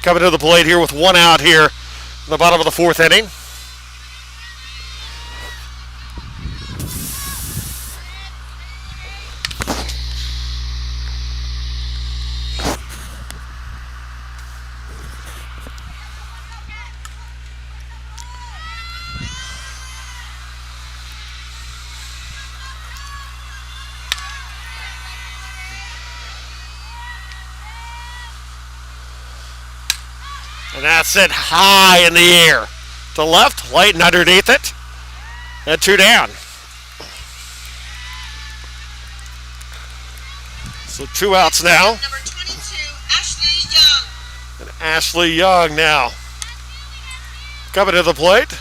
coming to the plate here with 1 out here in the bottom of the 4th inning. And that's it high in the air. To left, light and underneath it. And 2 down. So 2 outs now. Number 22, Ashley Young. And Ashley Young now coming to the plate.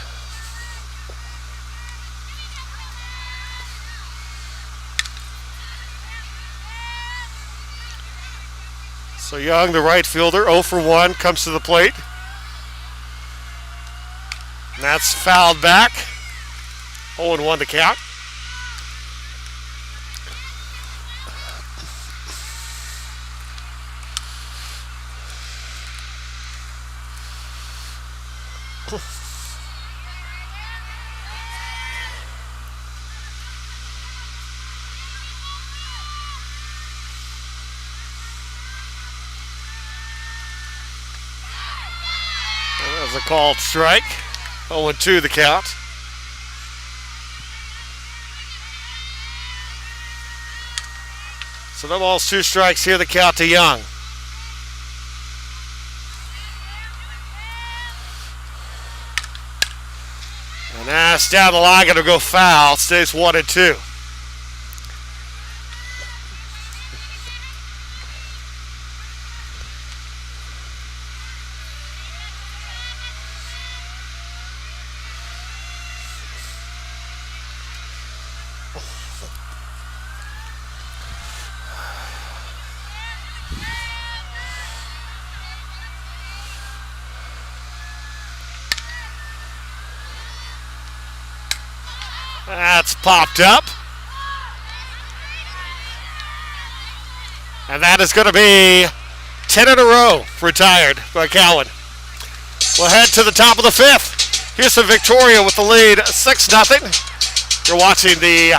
So Young, the right fielder, 0 for 1, comes to the plate. And that's fouled back. 0-1 to count. That was a called strike. 0-2 the count. So no balls, 2 strikes here, the count to Young. And that's down the line, going to go foul. Stays 1-2. That's popped up. And that is going to be 10 in a row retired by Cowan. We'll head to the top of the fifth. Houston Victoria with the lead 6-0. You're watching the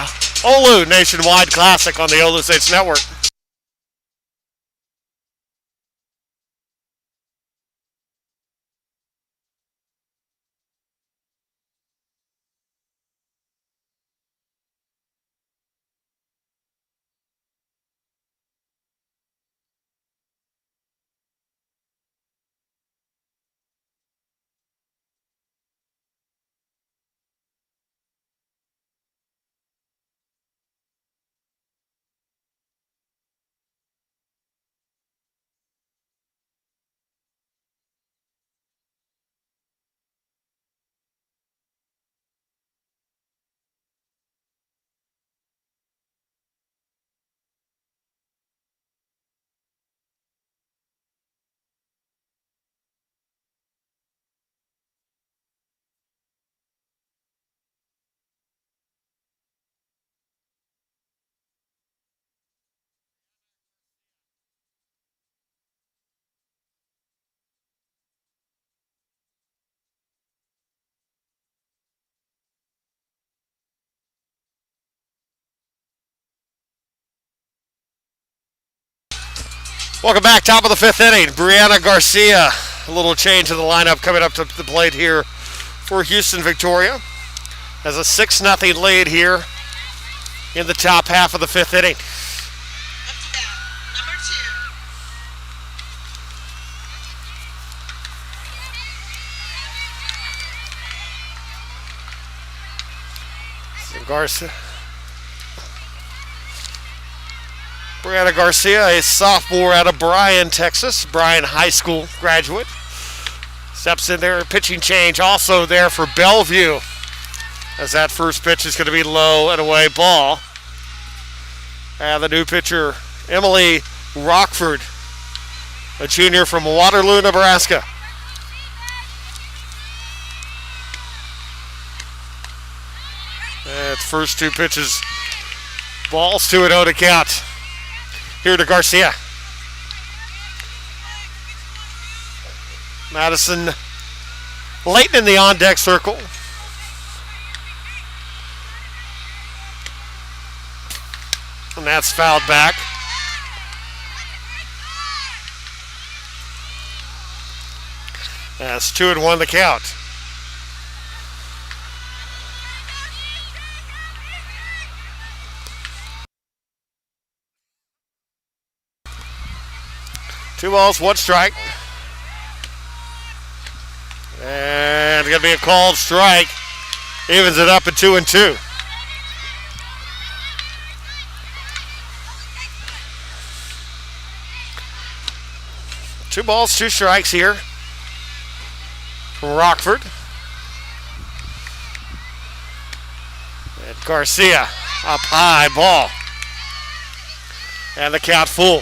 OLLU Nationwide Classic on the OLLU States Network. Welcome back, top of the fifth inning. Brianna Garcia, a little change in the lineup coming up to the plate here for Houston Victoria. Has a 6-0 lead here in the top half of the fifth inning. Up to bat, number 2. Garcia. Brianna Garcia, a sophomore out of Bryan, Texas. Bryan High School graduate. Steps in there, pitching change also there for Bellevue. As that first pitch is going to be low and away ball. And the new pitcher, Emily Rockford, a junior from Waterloo, Nebraska. And its first two pitches, balls 2-0 to count. Here to Garcia. Madison Layton in the on-deck circle. And that's fouled back. That's 2-1 the count. Two balls, one strike. And it's going to be a called strike. Evens it up at 2-2. Two balls, two strikes here from Rockford. And Garcia up high, ball. And the count full.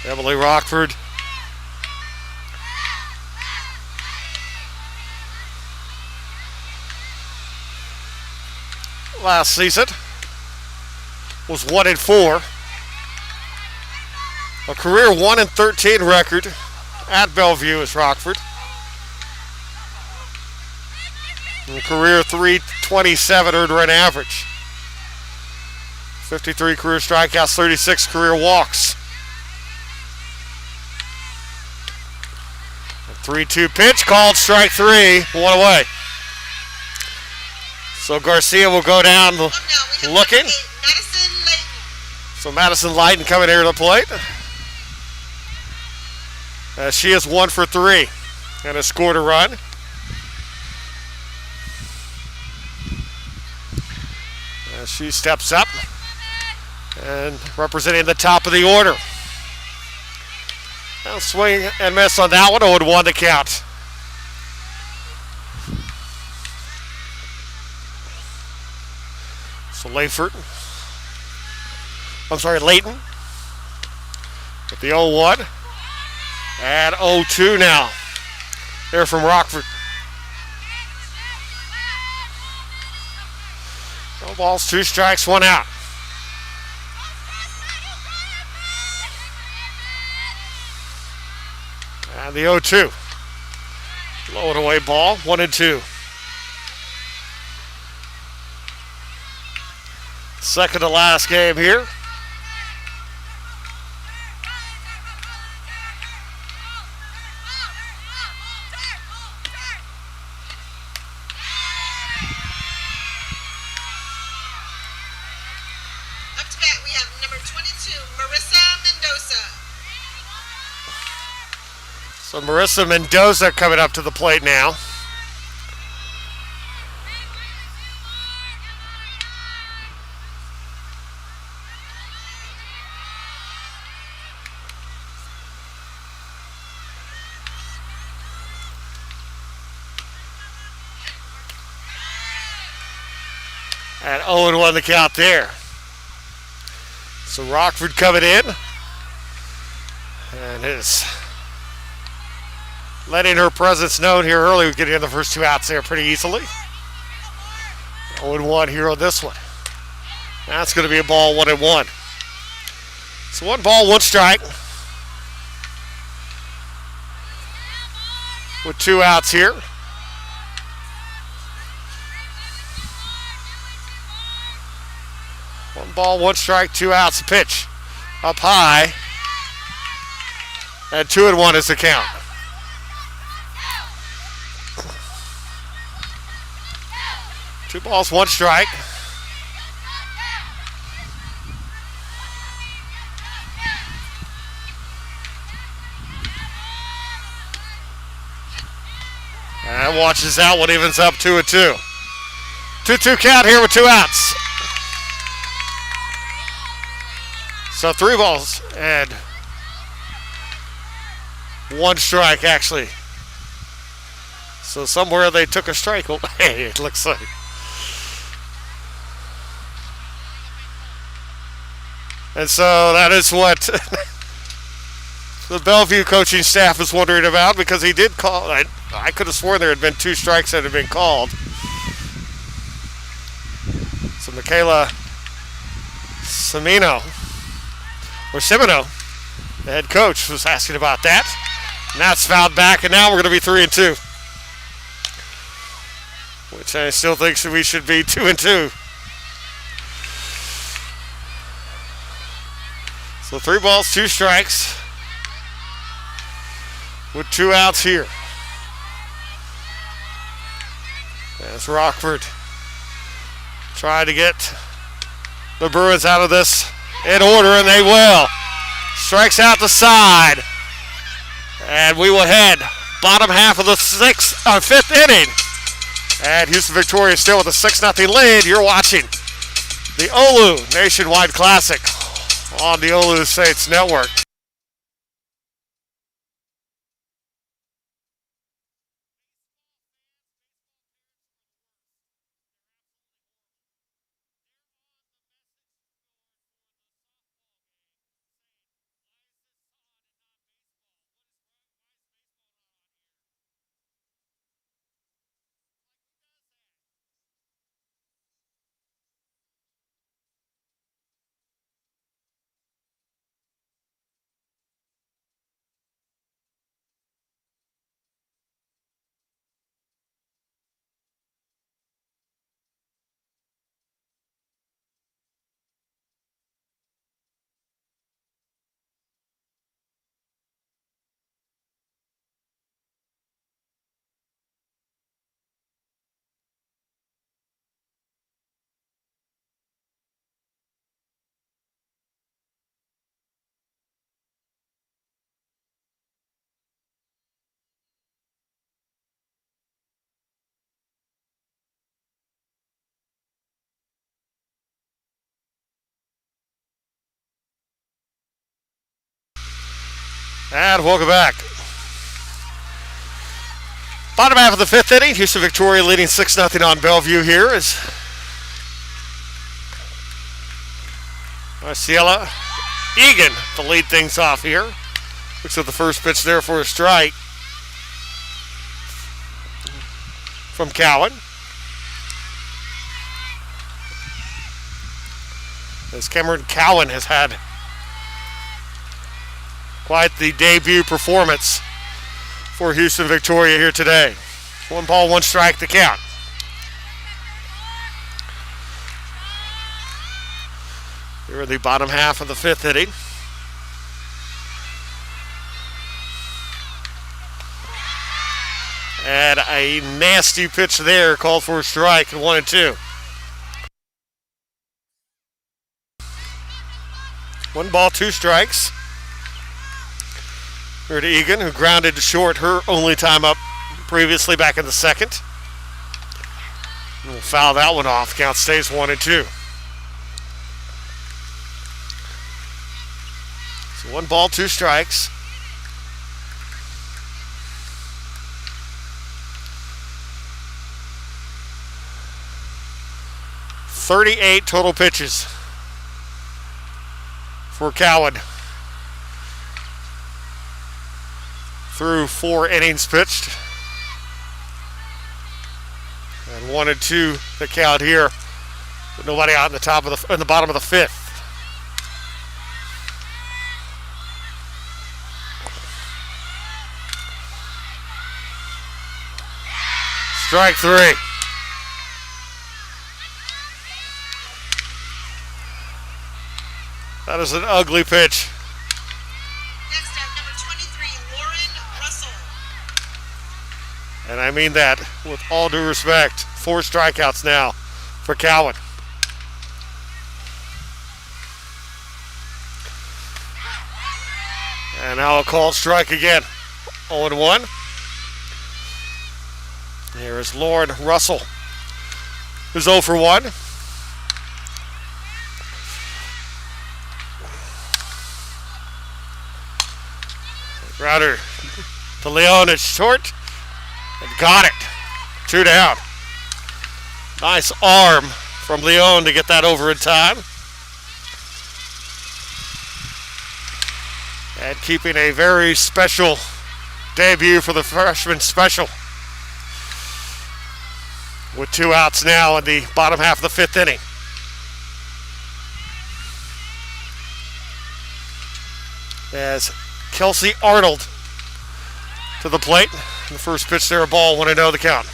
Emily Rockford. Last season was 1-4. A career 1-13 record at Bellevue is Rockford. And a career 327 earned run average. 53 career strikeouts, 36 career walks. 3-2 pitch, called strike three, one away. So Garcia will go down looking. So Madison Layton coming here to the plate. She is 1 for 3 and has scored a run. She steps up and representing the top of the order. Now swing and miss on that one, 0-1 to count. So Layton with the 0-1 and 0-2 now. there from Rockford. No balls, 2 strikes, 1 out. And the 0-2. Low and away ball, 1-2. Second to last game here. Up to bat, we have number 22, Marissa Mendoza. So Marissa Mendoza coming up to the plate now. And 0-1 the count there. So Rockford coming in. And is letting her presence known here early. We're getting in the first 2 outs there pretty easily. 0-1 here on this one. That's going to be a ball, 1-1. So 1 ball, 1 strike. With 2 outs here. One ball, 1 strike, 2 outs. Pitch up high. And 2-1 is the count. Two balls, 1 strike. And watches that one, evens up 2-2. 2-2 count here with 2 outs. So 3 balls and 1 strike, actually. So somewhere they took a strike. Oh, hey, it looks like. And so that is what the Bellevue coaching staff is wondering about, because he did call. I could have sworn there had been 2 strikes that had been called. So Michaela Semino, the head coach, was asking about that. And that's fouled back, and now we're going to be 3-2. Which I still think we should be 2-2. So 3 balls, 2 strikes. With 2 outs here. As Rockford trying to get the Bruins out of this in order, and they will. Strikes out the side. And we will head bottom half of the 5th inning. And Houston Victoria still with a 6-0 lead. You're watching the OLLU Nationwide Classic on the OLLU Saints Network. And welcome back. Bottom half of the 5th inning. Houston Victoria leading 6-0 on Bellevue here as Marcella Egan to lead things off here. Looks at the first pitch there for a strike. from Cowan. As Cameron Cowan has had quite the debut performance for Houston Victoria here today. 1 ball, 1 strike to count. Here in the bottom half of the 5th inning. And a nasty pitch there, called for a strike, and 1-2. 1 ball, 2 strikes. Here to Egan, who grounded to short her only time up previously back in the 2nd. We'll foul that one off. Count stays 1-2. So 1 ball, 2 strikes. .38 total pitches for Cowan through 4 innings pitched. And 1-2 the count here, with nobody out in the bottom of the 5th. Strike 3. That is an ugly pitch. Next up, number 23, Lauren Russell. And I mean that with all due respect. 4 strikeouts now for Cowan. And now a called strike again. 0-1. Here is Lauren Russell, who's 0 for 1. Grounder to Leon at short, and got it. 2 down. Nice arm from Leon to get that over in time. And keeping a very special debut for the freshman special. With 2 outs now in the bottom half of the 5th inning. As Kelsey Arnold to the plate. The first pitch there, a ball, 1-0 the count.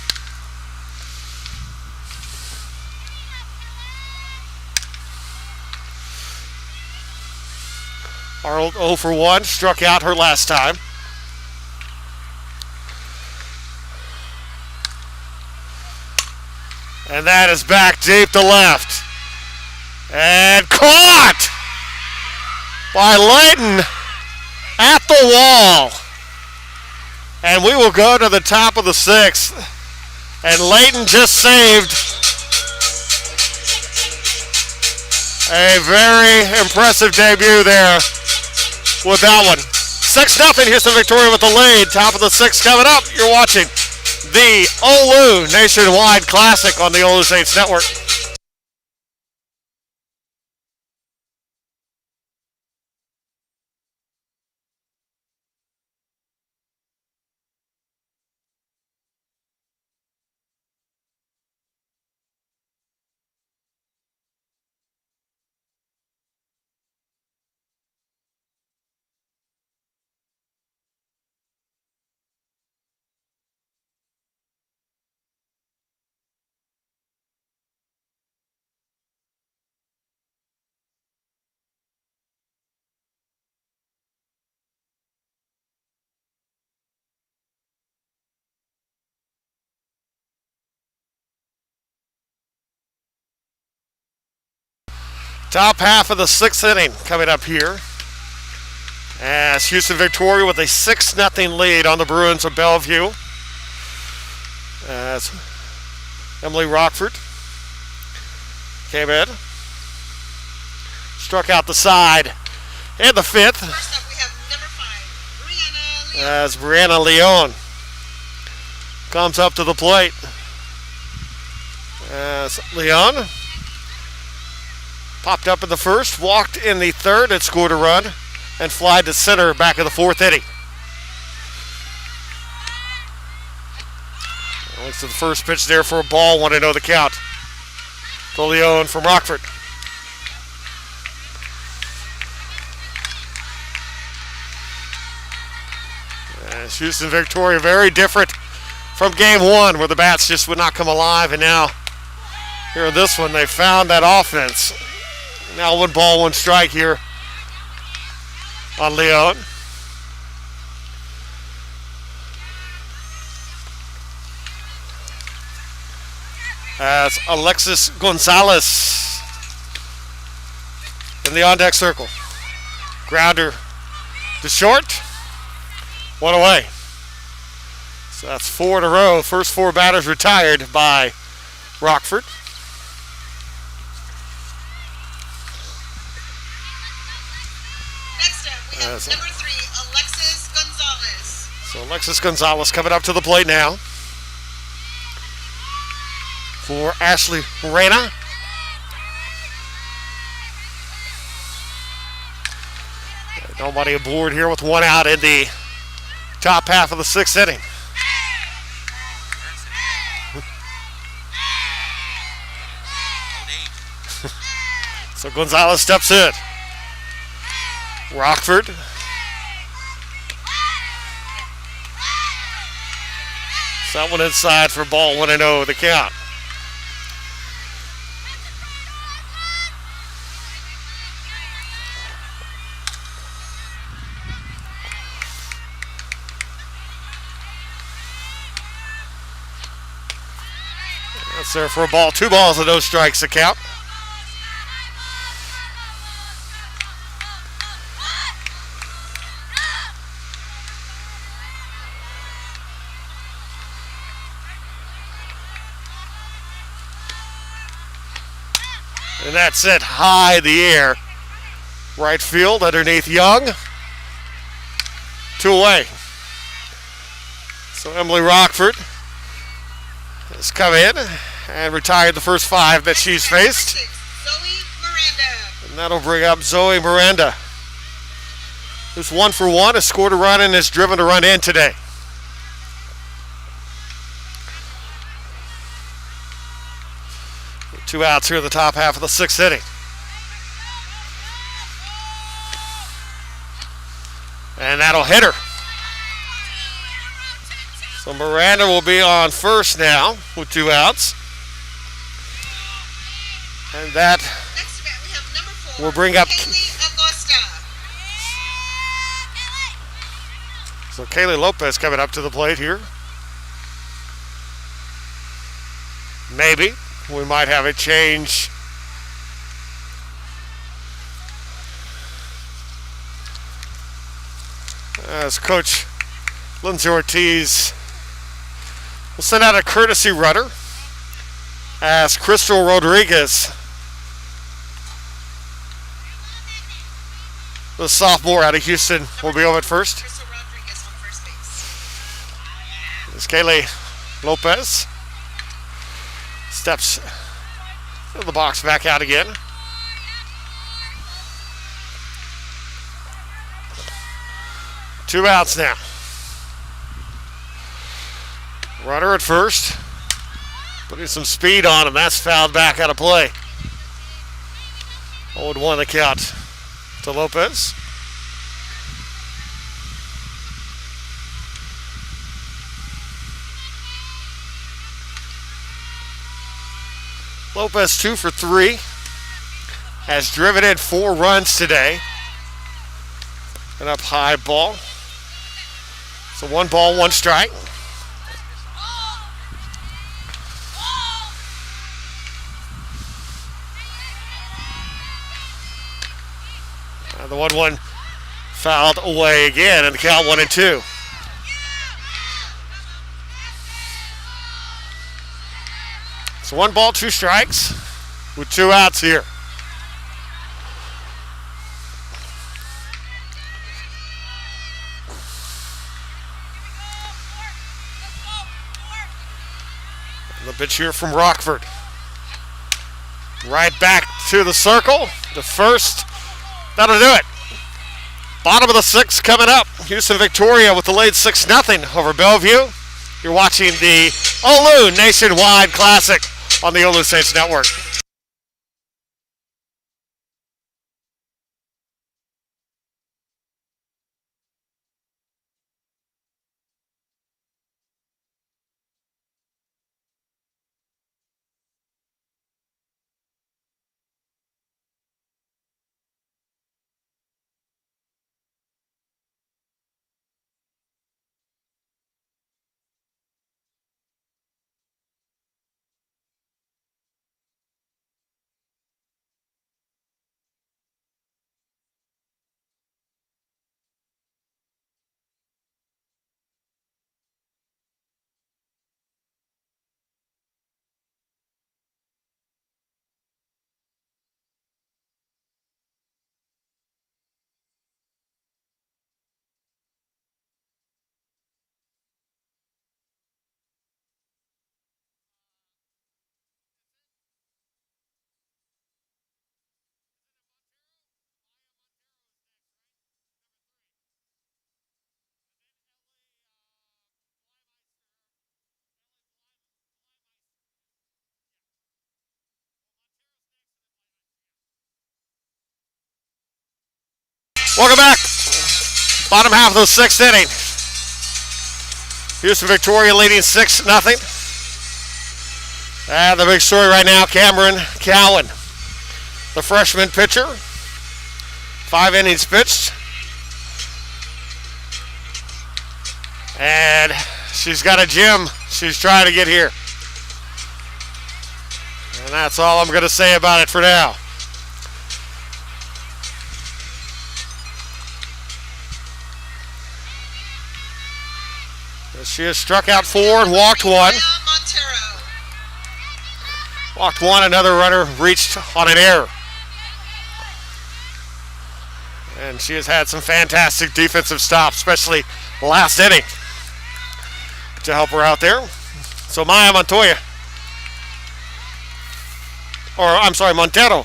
Arnold 0 for 1, struck out her last time. And that is back deep to left. And caught by Layton at the wall. And we will go to the top of the 6th. And Layton just saved a very impressive debut there with that one. 6-0 Houston Victoria with the lead. Top of the 6th coming up. You're watching the OLLU Nationwide Classic on the OLLU Saints Network. Top half of the 6th inning coming up here, as Houston Victoria with a 6-0 lead on the Bruins of Bellevue. As Emily Rockford came in, struck out the side in the 5th. First up, we have number 5, Brianna Leon. As Brianna Leon comes up to the plate. As Leon popped up in the 1st, walked in the 3rd, and scored a run, and flied to center back in the 4th inning. Thanks to the first pitch there for a ball, 1-0 the count. To Leon from Rockford. And Houston Victoria, very different from game one, where the bats just would not come alive, and now here in this one, they found that offense. Now 1 ball, 1 strike here on Leon. As Alexis Gonzalez in the on-deck circle. Grounder to short. 1 away. So that's 4 in a row. First 4 batters retired by Rockford. Next up, we have number 3, Alexis Gonzalez. So Alexis Gonzalez coming up to the plate now. For Ashley Morena. Nobody aboard here with 1 out in the top half of the 6th inning. So Gonzalez steps in. Rockford. So that one inside for ball, 1-0 the count. That's there for a ball. 2 balls and no strikes to count. And that's it, high in the air. Right field underneath Young. 2 away. So Emily Rockford has come in and retired the first 5 that she's faced. Zoe Miranda. And that'll bring up Zoe Miranda, who's 1 for 1, has scored a run and has driven a run in today. With 2 outs here in the top half of the 6th inning. And that'll hit her. So Miranda will be on first now with 2 outs. And that Next bat, we have number 4, will bring up Kaylee Acosta. So Kaylee Lopez coming up to the plate here. Maybe we might have a change. As Coach Lindsay Ortiz will send out a courtesy runner as Crystal Rodriguez, the sophomore out of Houston, will be over at first. Crystal Rodriguez on first base. As Kaylee Lopez steps in the box back out again. Two outs now. Runner at first. Putting some speed on him. That's fouled back out of play. 0-1 the count to Lopez. Lopez 2 for 3. Has driven in 4 runs today. An up high ball. So 1 ball, 1 strike. The 1-1 fouled away again, and the count 1-2. So 1 ball, 2 strikes with 2 outs here. And the pitch here from Rockford. Right back to the circle. The first. That'll do it. Bottom of the 6th coming up. Houston Victoria with the lead 6-0 over Bellevue. You're watching the OLLU Nationwide Classic on the OLLU Saints Network. Welcome back. Bottom half of the sixth inning. Houston Victoria leading 6-0. And the big story right now, Cameron Cowan, the freshman pitcher. 5 innings pitched. And she's got a gym she's trying to get here. And that's all I'm going to say about it for now. She has struck out 4 and walked 1. Walked 1, another runner reached on an error. And she has had some fantastic defensive stops, especially last inning, to help her out there. So Maya Montoya, or I'm sorry, Montero,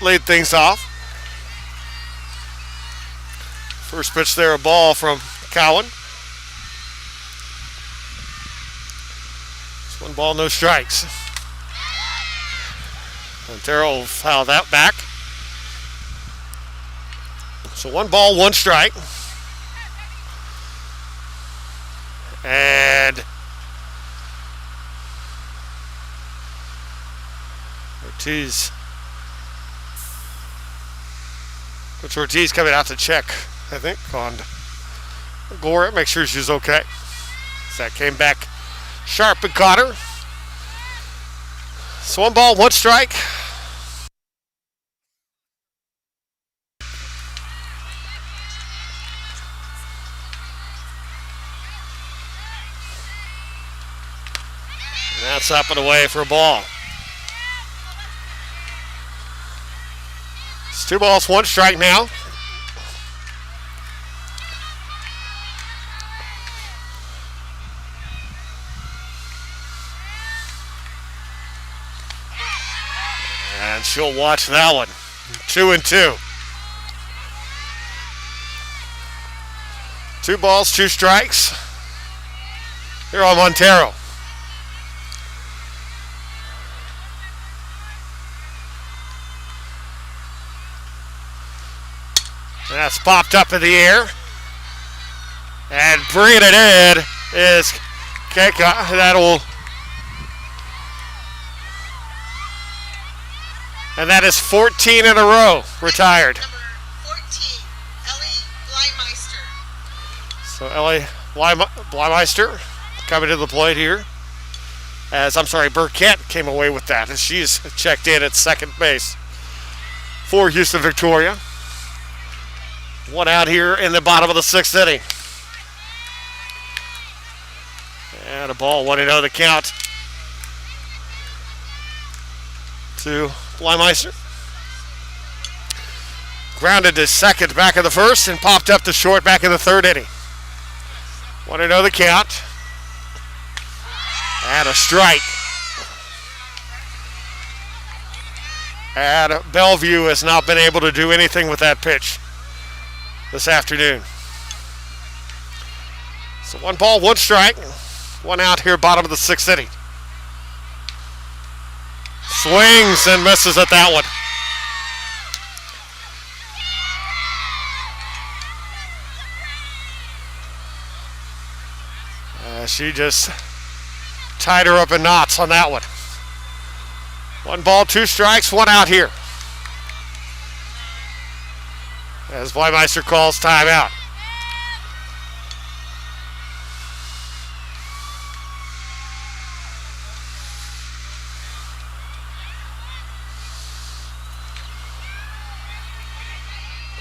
lead things off. First pitch there, a ball from Cowan. 1 ball, no strikes. Montero will foul that back. So 1 ball, 1 strike. And Ortiz. Coach Ortiz coming out to check, I think, on Gore, make sure she's okay. So that came back sharp and caught her. So 1 ball, 1 strike. And that's up and away for a ball. It's 2 balls, 1 strike now. And she'll watch that one. 2-2. 2 balls, 2 strikes. Here on Montero. That's popped up in the air. And bringing it in is Keka. That'll. And that is 14 in a row retired. Number 14, Ellie Bleimeister. So Ellie Bleimeister coming to the plate here. Burkett came away with that as she's checked in at second base for Houston Victoria. 1 out here in the bottom of the 6th inning. And a ball, 1-0 the count to Bleimeister. Grounded to second back in the first and popped up to short back in the 3rd inning. 1-0 the count. And a strike. And Bellevue has not been able to do anything with that pitch this afternoon. So 1 ball, 1 strike. One out here, bottom of the 6th inning. Swings and misses at that one. She just tied her up in knots on that one. 1 ball, 2 strikes, 1 out here. As Bleimeister calls timeout.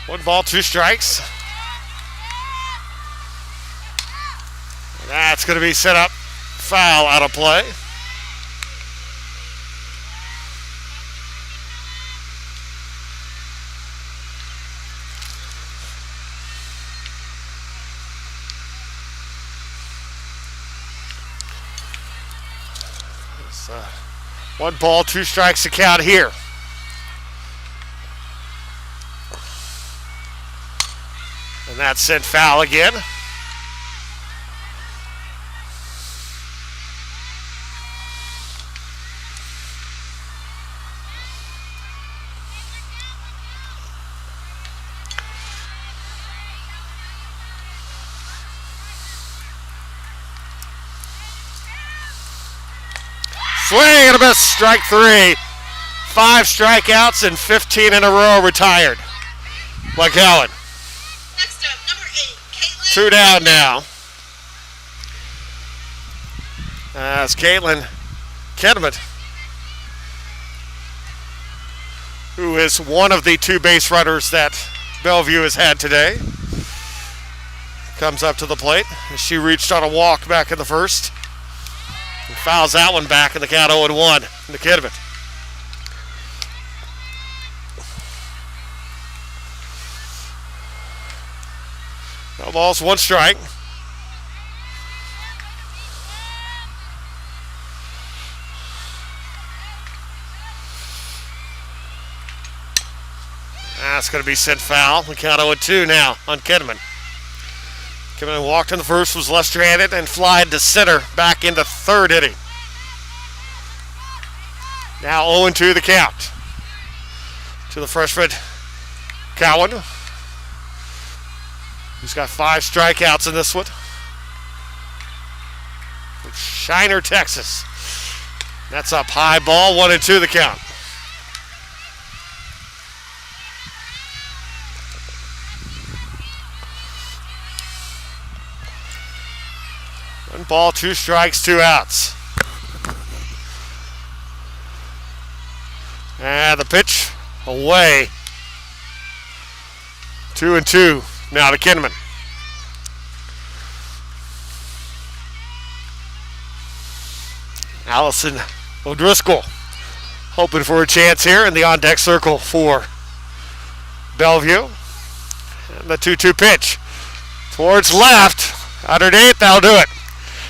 One ball, 2 strikes. That's going to be set up. Foul out of play. It's, 1 ball, 2 strikes to count here. And that's sent foul again. Swing and a miss, strike 3. 5 strikeouts and 15 in a row retired. McCowan. Next up, number 8, Caitlin. 2 down now. As Caitlin Kedman, who is one of the 2 base runners that Bellevue has had today, comes up to the plate. She reached on a walk back in the first. And fouls that one back in the count 0-1 in the Kedman. No balls, 1 strike. That's going to be sent foul. The count 0-2 now on Kedman. Kedman walked in the first, was left-handed, and flied to center back into 3rd inning. Now 0-2 the count to the freshman Cowan, who's got 5 strikeouts in this one. From Shiner, Texas. That's up high ball, 1-2 the count. One ball, 2 strikes, 2 outs. And the pitch away. 2-2 now to Kinnaman. Allison O'Driscoll hoping for a chance here in the on-deck circle for Bellevue. And the 2-2 pitch towards left. Underneath, that'll do it.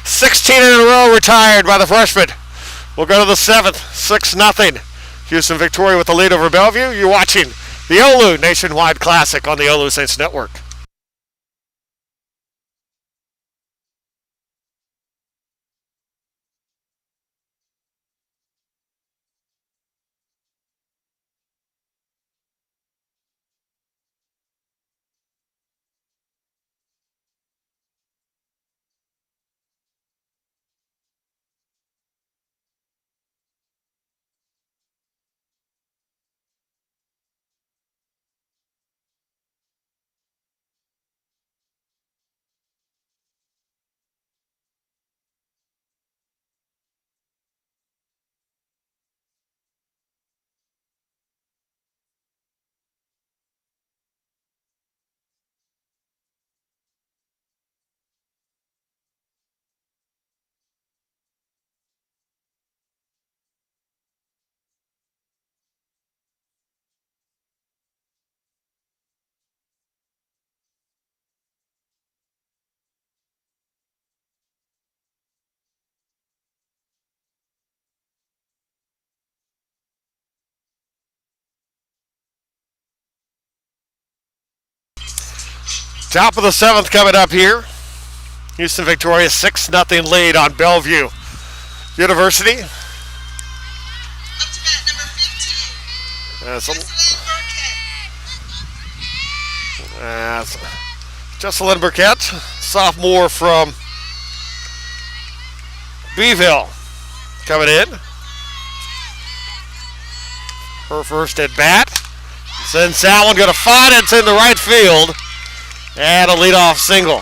16 in a row retired by the freshman. We'll go to the 7th, 6-0. Houston Victoria with the lead over Bellevue. You're watching the OLLU Nationwide Classic on the OLLU Saints Network. Top of the 7th coming up here. Houston Victoria 6-0 lead on Bellevue University. Up to bat, number 15. Jessalyn Burkett, sophomore from Beeville, coming in. Her first at bat. Sends that one, going to find it. It's in the right field. And a leadoff single.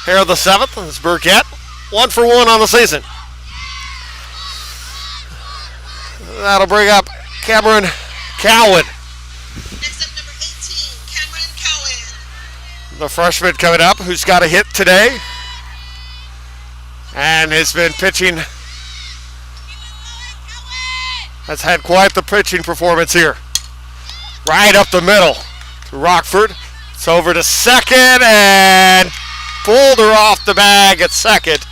Here of the seventh is Burkett. 1 for 1 on the season. That'll bring up Cameron Cowan. Next up, number 18, Cameron Cowan. The freshman coming up, who's got a hit today. And has been pitching. Has had quite the pitching performance here. Right up the middle to Rockford. It's over to second and pulled her off the bag at second.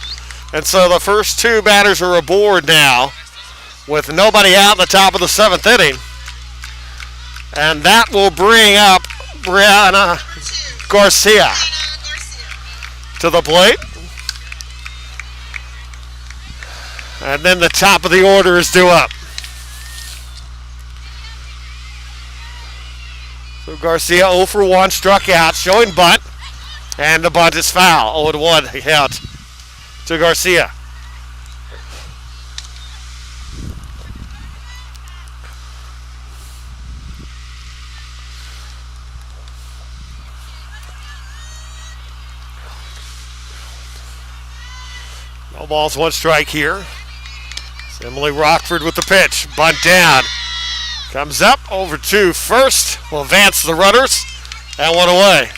And so the first two batters are aboard now with nobody out in the top of the seventh inning. And that will bring up Brianna Garcia to the plate. And then the top of the order is due up. So Garcia 0 for 1, struck out, showing bunt. And the bunt is foul. 0-1 out to Garcia. No balls, 1 strike here. It's Emily Rockford with the pitch. Bunt down. Comes up over to first. Will advance the runners. And 1 away.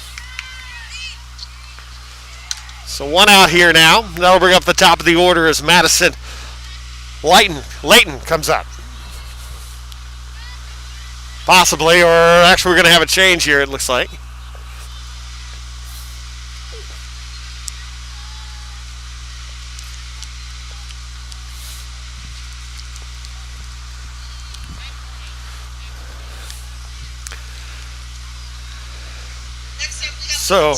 So 1 out here now. That'll bring up the top of the order as Madison Layton comes up. Possibly, or actually we're going to have a change here, it looks like. So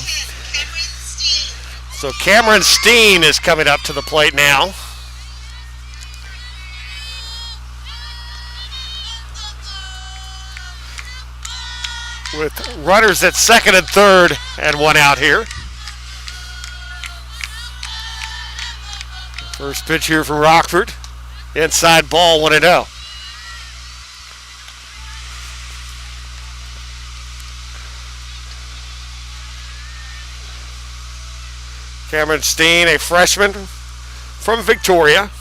Cameron Steen is coming up to the plate now. With runners at second and third and 1 out here. First pitch here from Rockford. Inside ball, 1-0. Cameron Steen, a freshman from Victoria.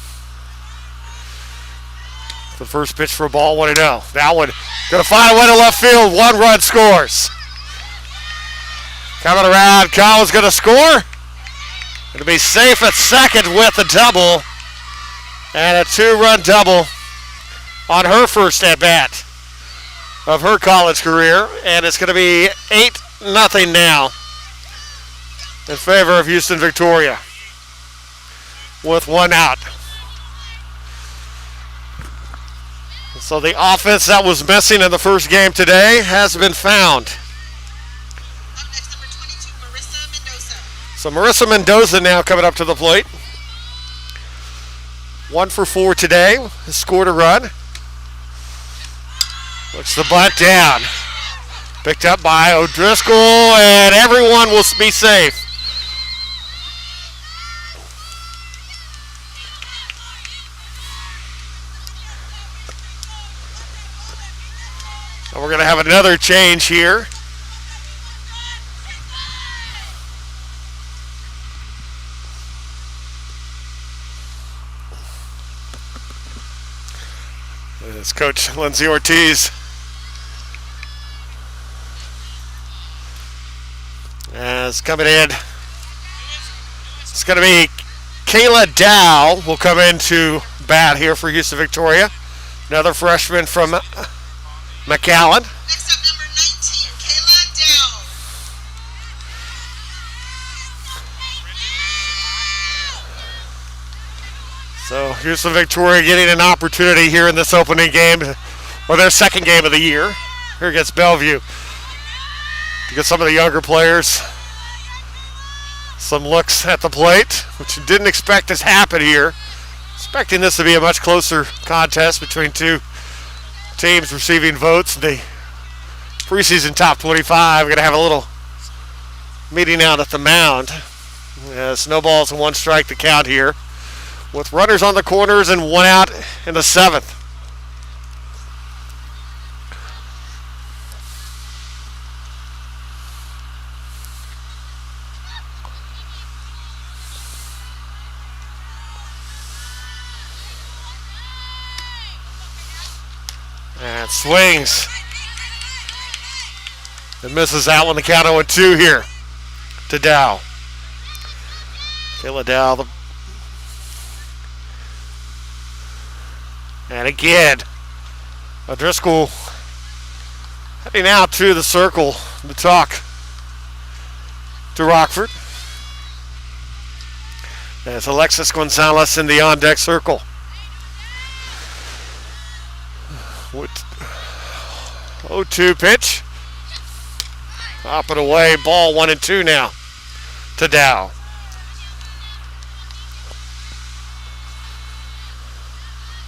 The first pitch for a ball, 1-0. That one going to find a way to left field. 1 run scores. Coming around, Collins going to score. Going to be safe at second with a double. And a 2-run double on her first at-bat of her college career. And it's going to be 8-0 now in favor of Houston Victoria with 1 out. So the offense that was missing in the first game today has been found. Up next, number 22, Marissa Mendoza. So Marissa Mendoza now coming up to the plate. 1 for 4 today, has scored a run. Puts the bunt down. Picked up by O'Driscoll, and everyone will be safe. And we're going to have another change here. It's Coach Lindsay Ortiz. As coming in, it's going to be Kayla Dow will come into bat here for Houston Victoria. Another freshman from McAllen. Next up, number 19, Kayla Dow. So Houston Victoria getting an opportunity here in this opening game, or their second game of the year, here against Bellevue, to get some of the younger players Some looks at the plate, which you didn't expect to happen here. Expecting this to be a much closer contest between two teams receiving votes. The preseason top 25 going to have a little meeting out at the mound. Snowballs and 1 strike to count here, with runners on the corners and 1 out in the 7th. And swings and misses out on the count 0-2 here to Dow. Kayla Dow. And again, O'Driscoll heading out to the circle to talk to Rockford. There's Alexis Gonzalez in the on-deck circle. 0-2 pitch. Up and away. Ball 1-2 now to Dow.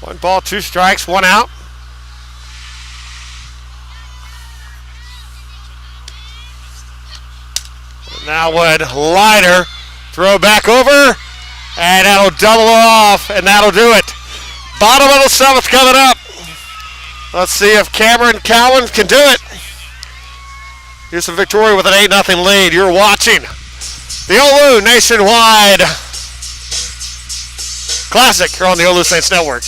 One ball, 2 strikes, 1 out. Now would Leiter throw back over, and that'll double off, and that'll do it. Bottom of the 7th coming up. Let's see if Cameron Cowan can do it. Here's Victoria with an 8-0 lead. You're watching the OLLU Nationwide Classic here on the OLLU Saints Network.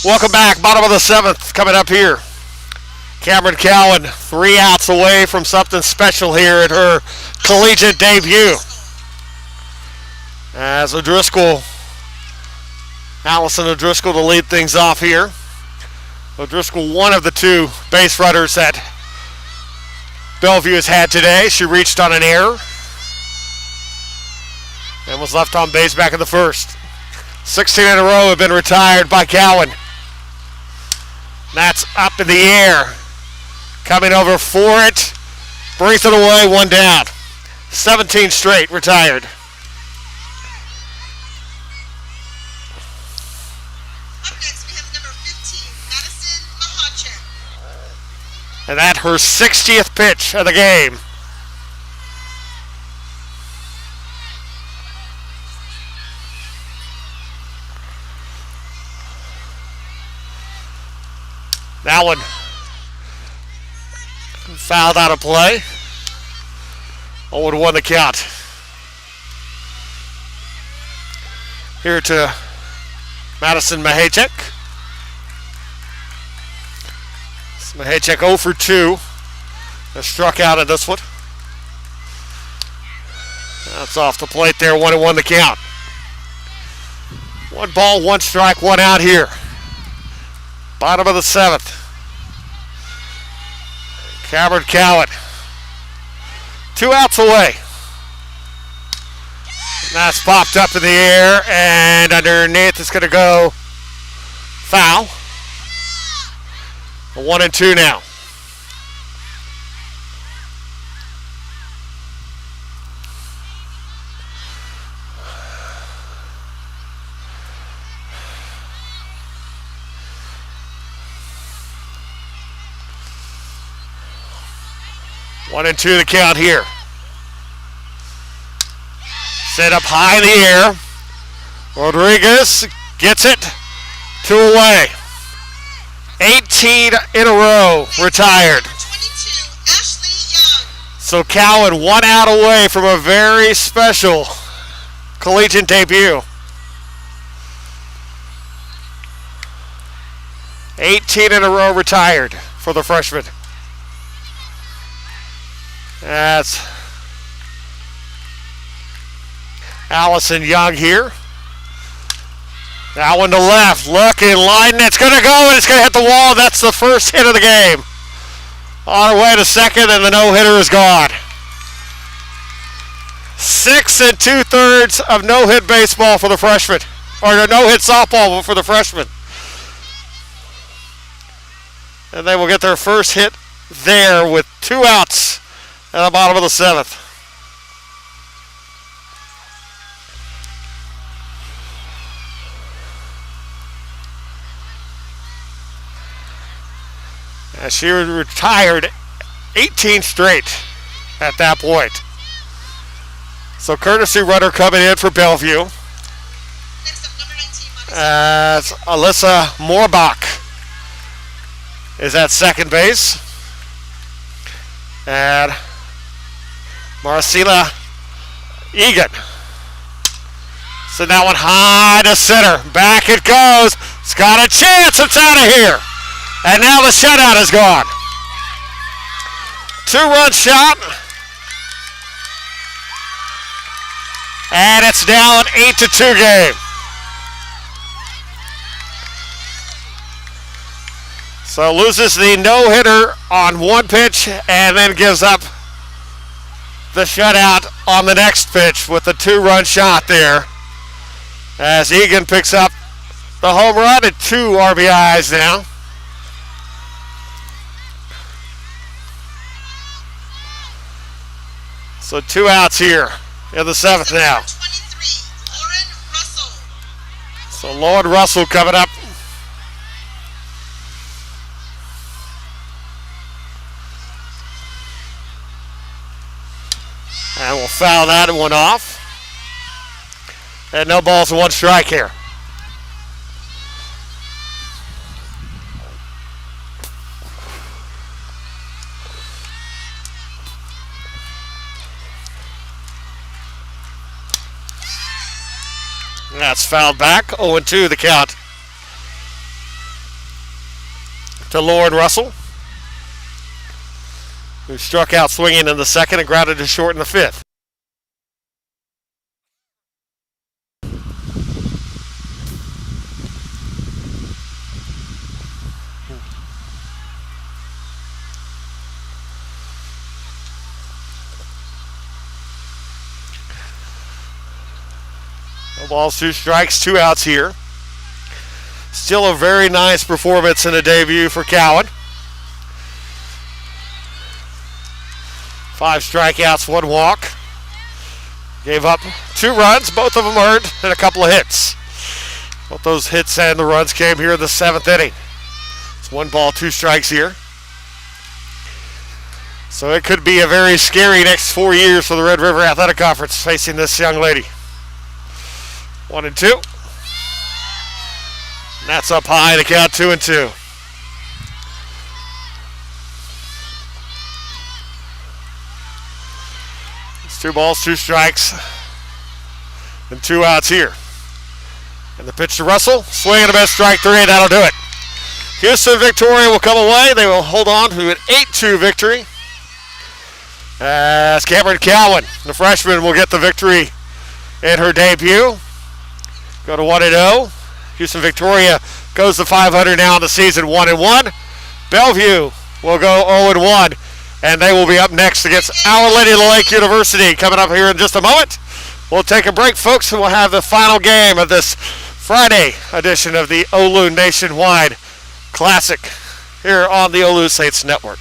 Welcome back. Bottom of the 7th coming up here. Cameron Cowan 3 outs away from something special here at her collegiate debut. As Allison O'Driscoll to lead things off here. O'Driscoll, one of the 2 base runners that Bellevue has had today. She reached on an error and was left on base back in the 1st. 16 in a row have been retired by Cowan. That's up in the air. Coming over for it. Brings it away, 1 down. 17 straight retired. Up next, we have number 15, Madison Mahacek. And that's her 60th pitch of the game. That one fouled out of play. 0-1 the count. Here to Madison Mahacek. Mahacek 0 for 2. Struck out in this one. That's off the plate there. 1-1 the count. 1 ball, 1 strike, 1 out here. Bottom of the 7th. Cameron Cowan. 2 outs away. And that's popped up in the air, and underneath it's going to go foul. 1-2 now. 1-2 the count here. Set up high in the air. Rodriguez gets it. 2 away. 18 in a row retired. 22, Ashley Young. So Cowan 1 out away from a very special collegiate debut. 18 in a row retired for the freshman. That's Allison Young here. That one to left, looking, line, it's going to go, and it's going to hit the wall. That's the first hit of the game. On our way to second, and the no-hitter is gone. 6 2/3 of no-hit baseball for the freshman, or no-hit softball for the freshman. And they will get their first hit there with 2 outs at the bottom of the 7th. And she retired 18 straight at that point. So courtesy runner coming in for Bellevue. Next up, number 19, As Alyssa Moorbach is at second base. And Marcela Egan. So that one high to center. Back it goes. It's got a chance. It's out of here. And now the shutout is gone. 2-run shot. And it's now an 8-2 game. So loses the no-hitter on one pitch and then gives up the shutout on the next pitch with the 2-run shot there. As Egan picks up the home run and 2 RBIs now. So 2 outs here in the 7th now. 23, Lauren Russell. So Lauren Russell coming up. And we'll foul that one off. And no balls and 1 strike here. That's fouled back. 0-2 the count to Lauren Russell, who struck out swinging in the 2nd and grounded to short in the 5th. No balls, 2 strikes, 2 outs here. Still a very nice performance in a debut for Cowan. 5 strikeouts, 1 walk. Gave up 2 runs, both of them earned, and a couple of hits. Both those hits and the runs came here in the 7th inning. It's 1 ball, 2 strikes here. So it could be a very scary next 4 years for the Red River Athletic Conference facing this young lady. 1-2. And that's up high to count 2-2. It's 2 balls, 2 strikes, and 2 outs here. And the pitch to Russell, swing and a miss, strike 3, and that'll do it. Houston Victoria will come away. They will hold on to an 8-2 victory. As Cameron Cowan, the freshman, will get the victory in her debut. Go to 1-0. Houston Victoria goes to 500 now in the season, 1-1. Bellevue will go 0-1, and they will be up next against Our Lady of the Lake University coming up here in just a moment. We'll take a break, folks, and we'll have the final game of this Friday edition of the OLLU Nationwide Classic here on the OLLU Saints Network.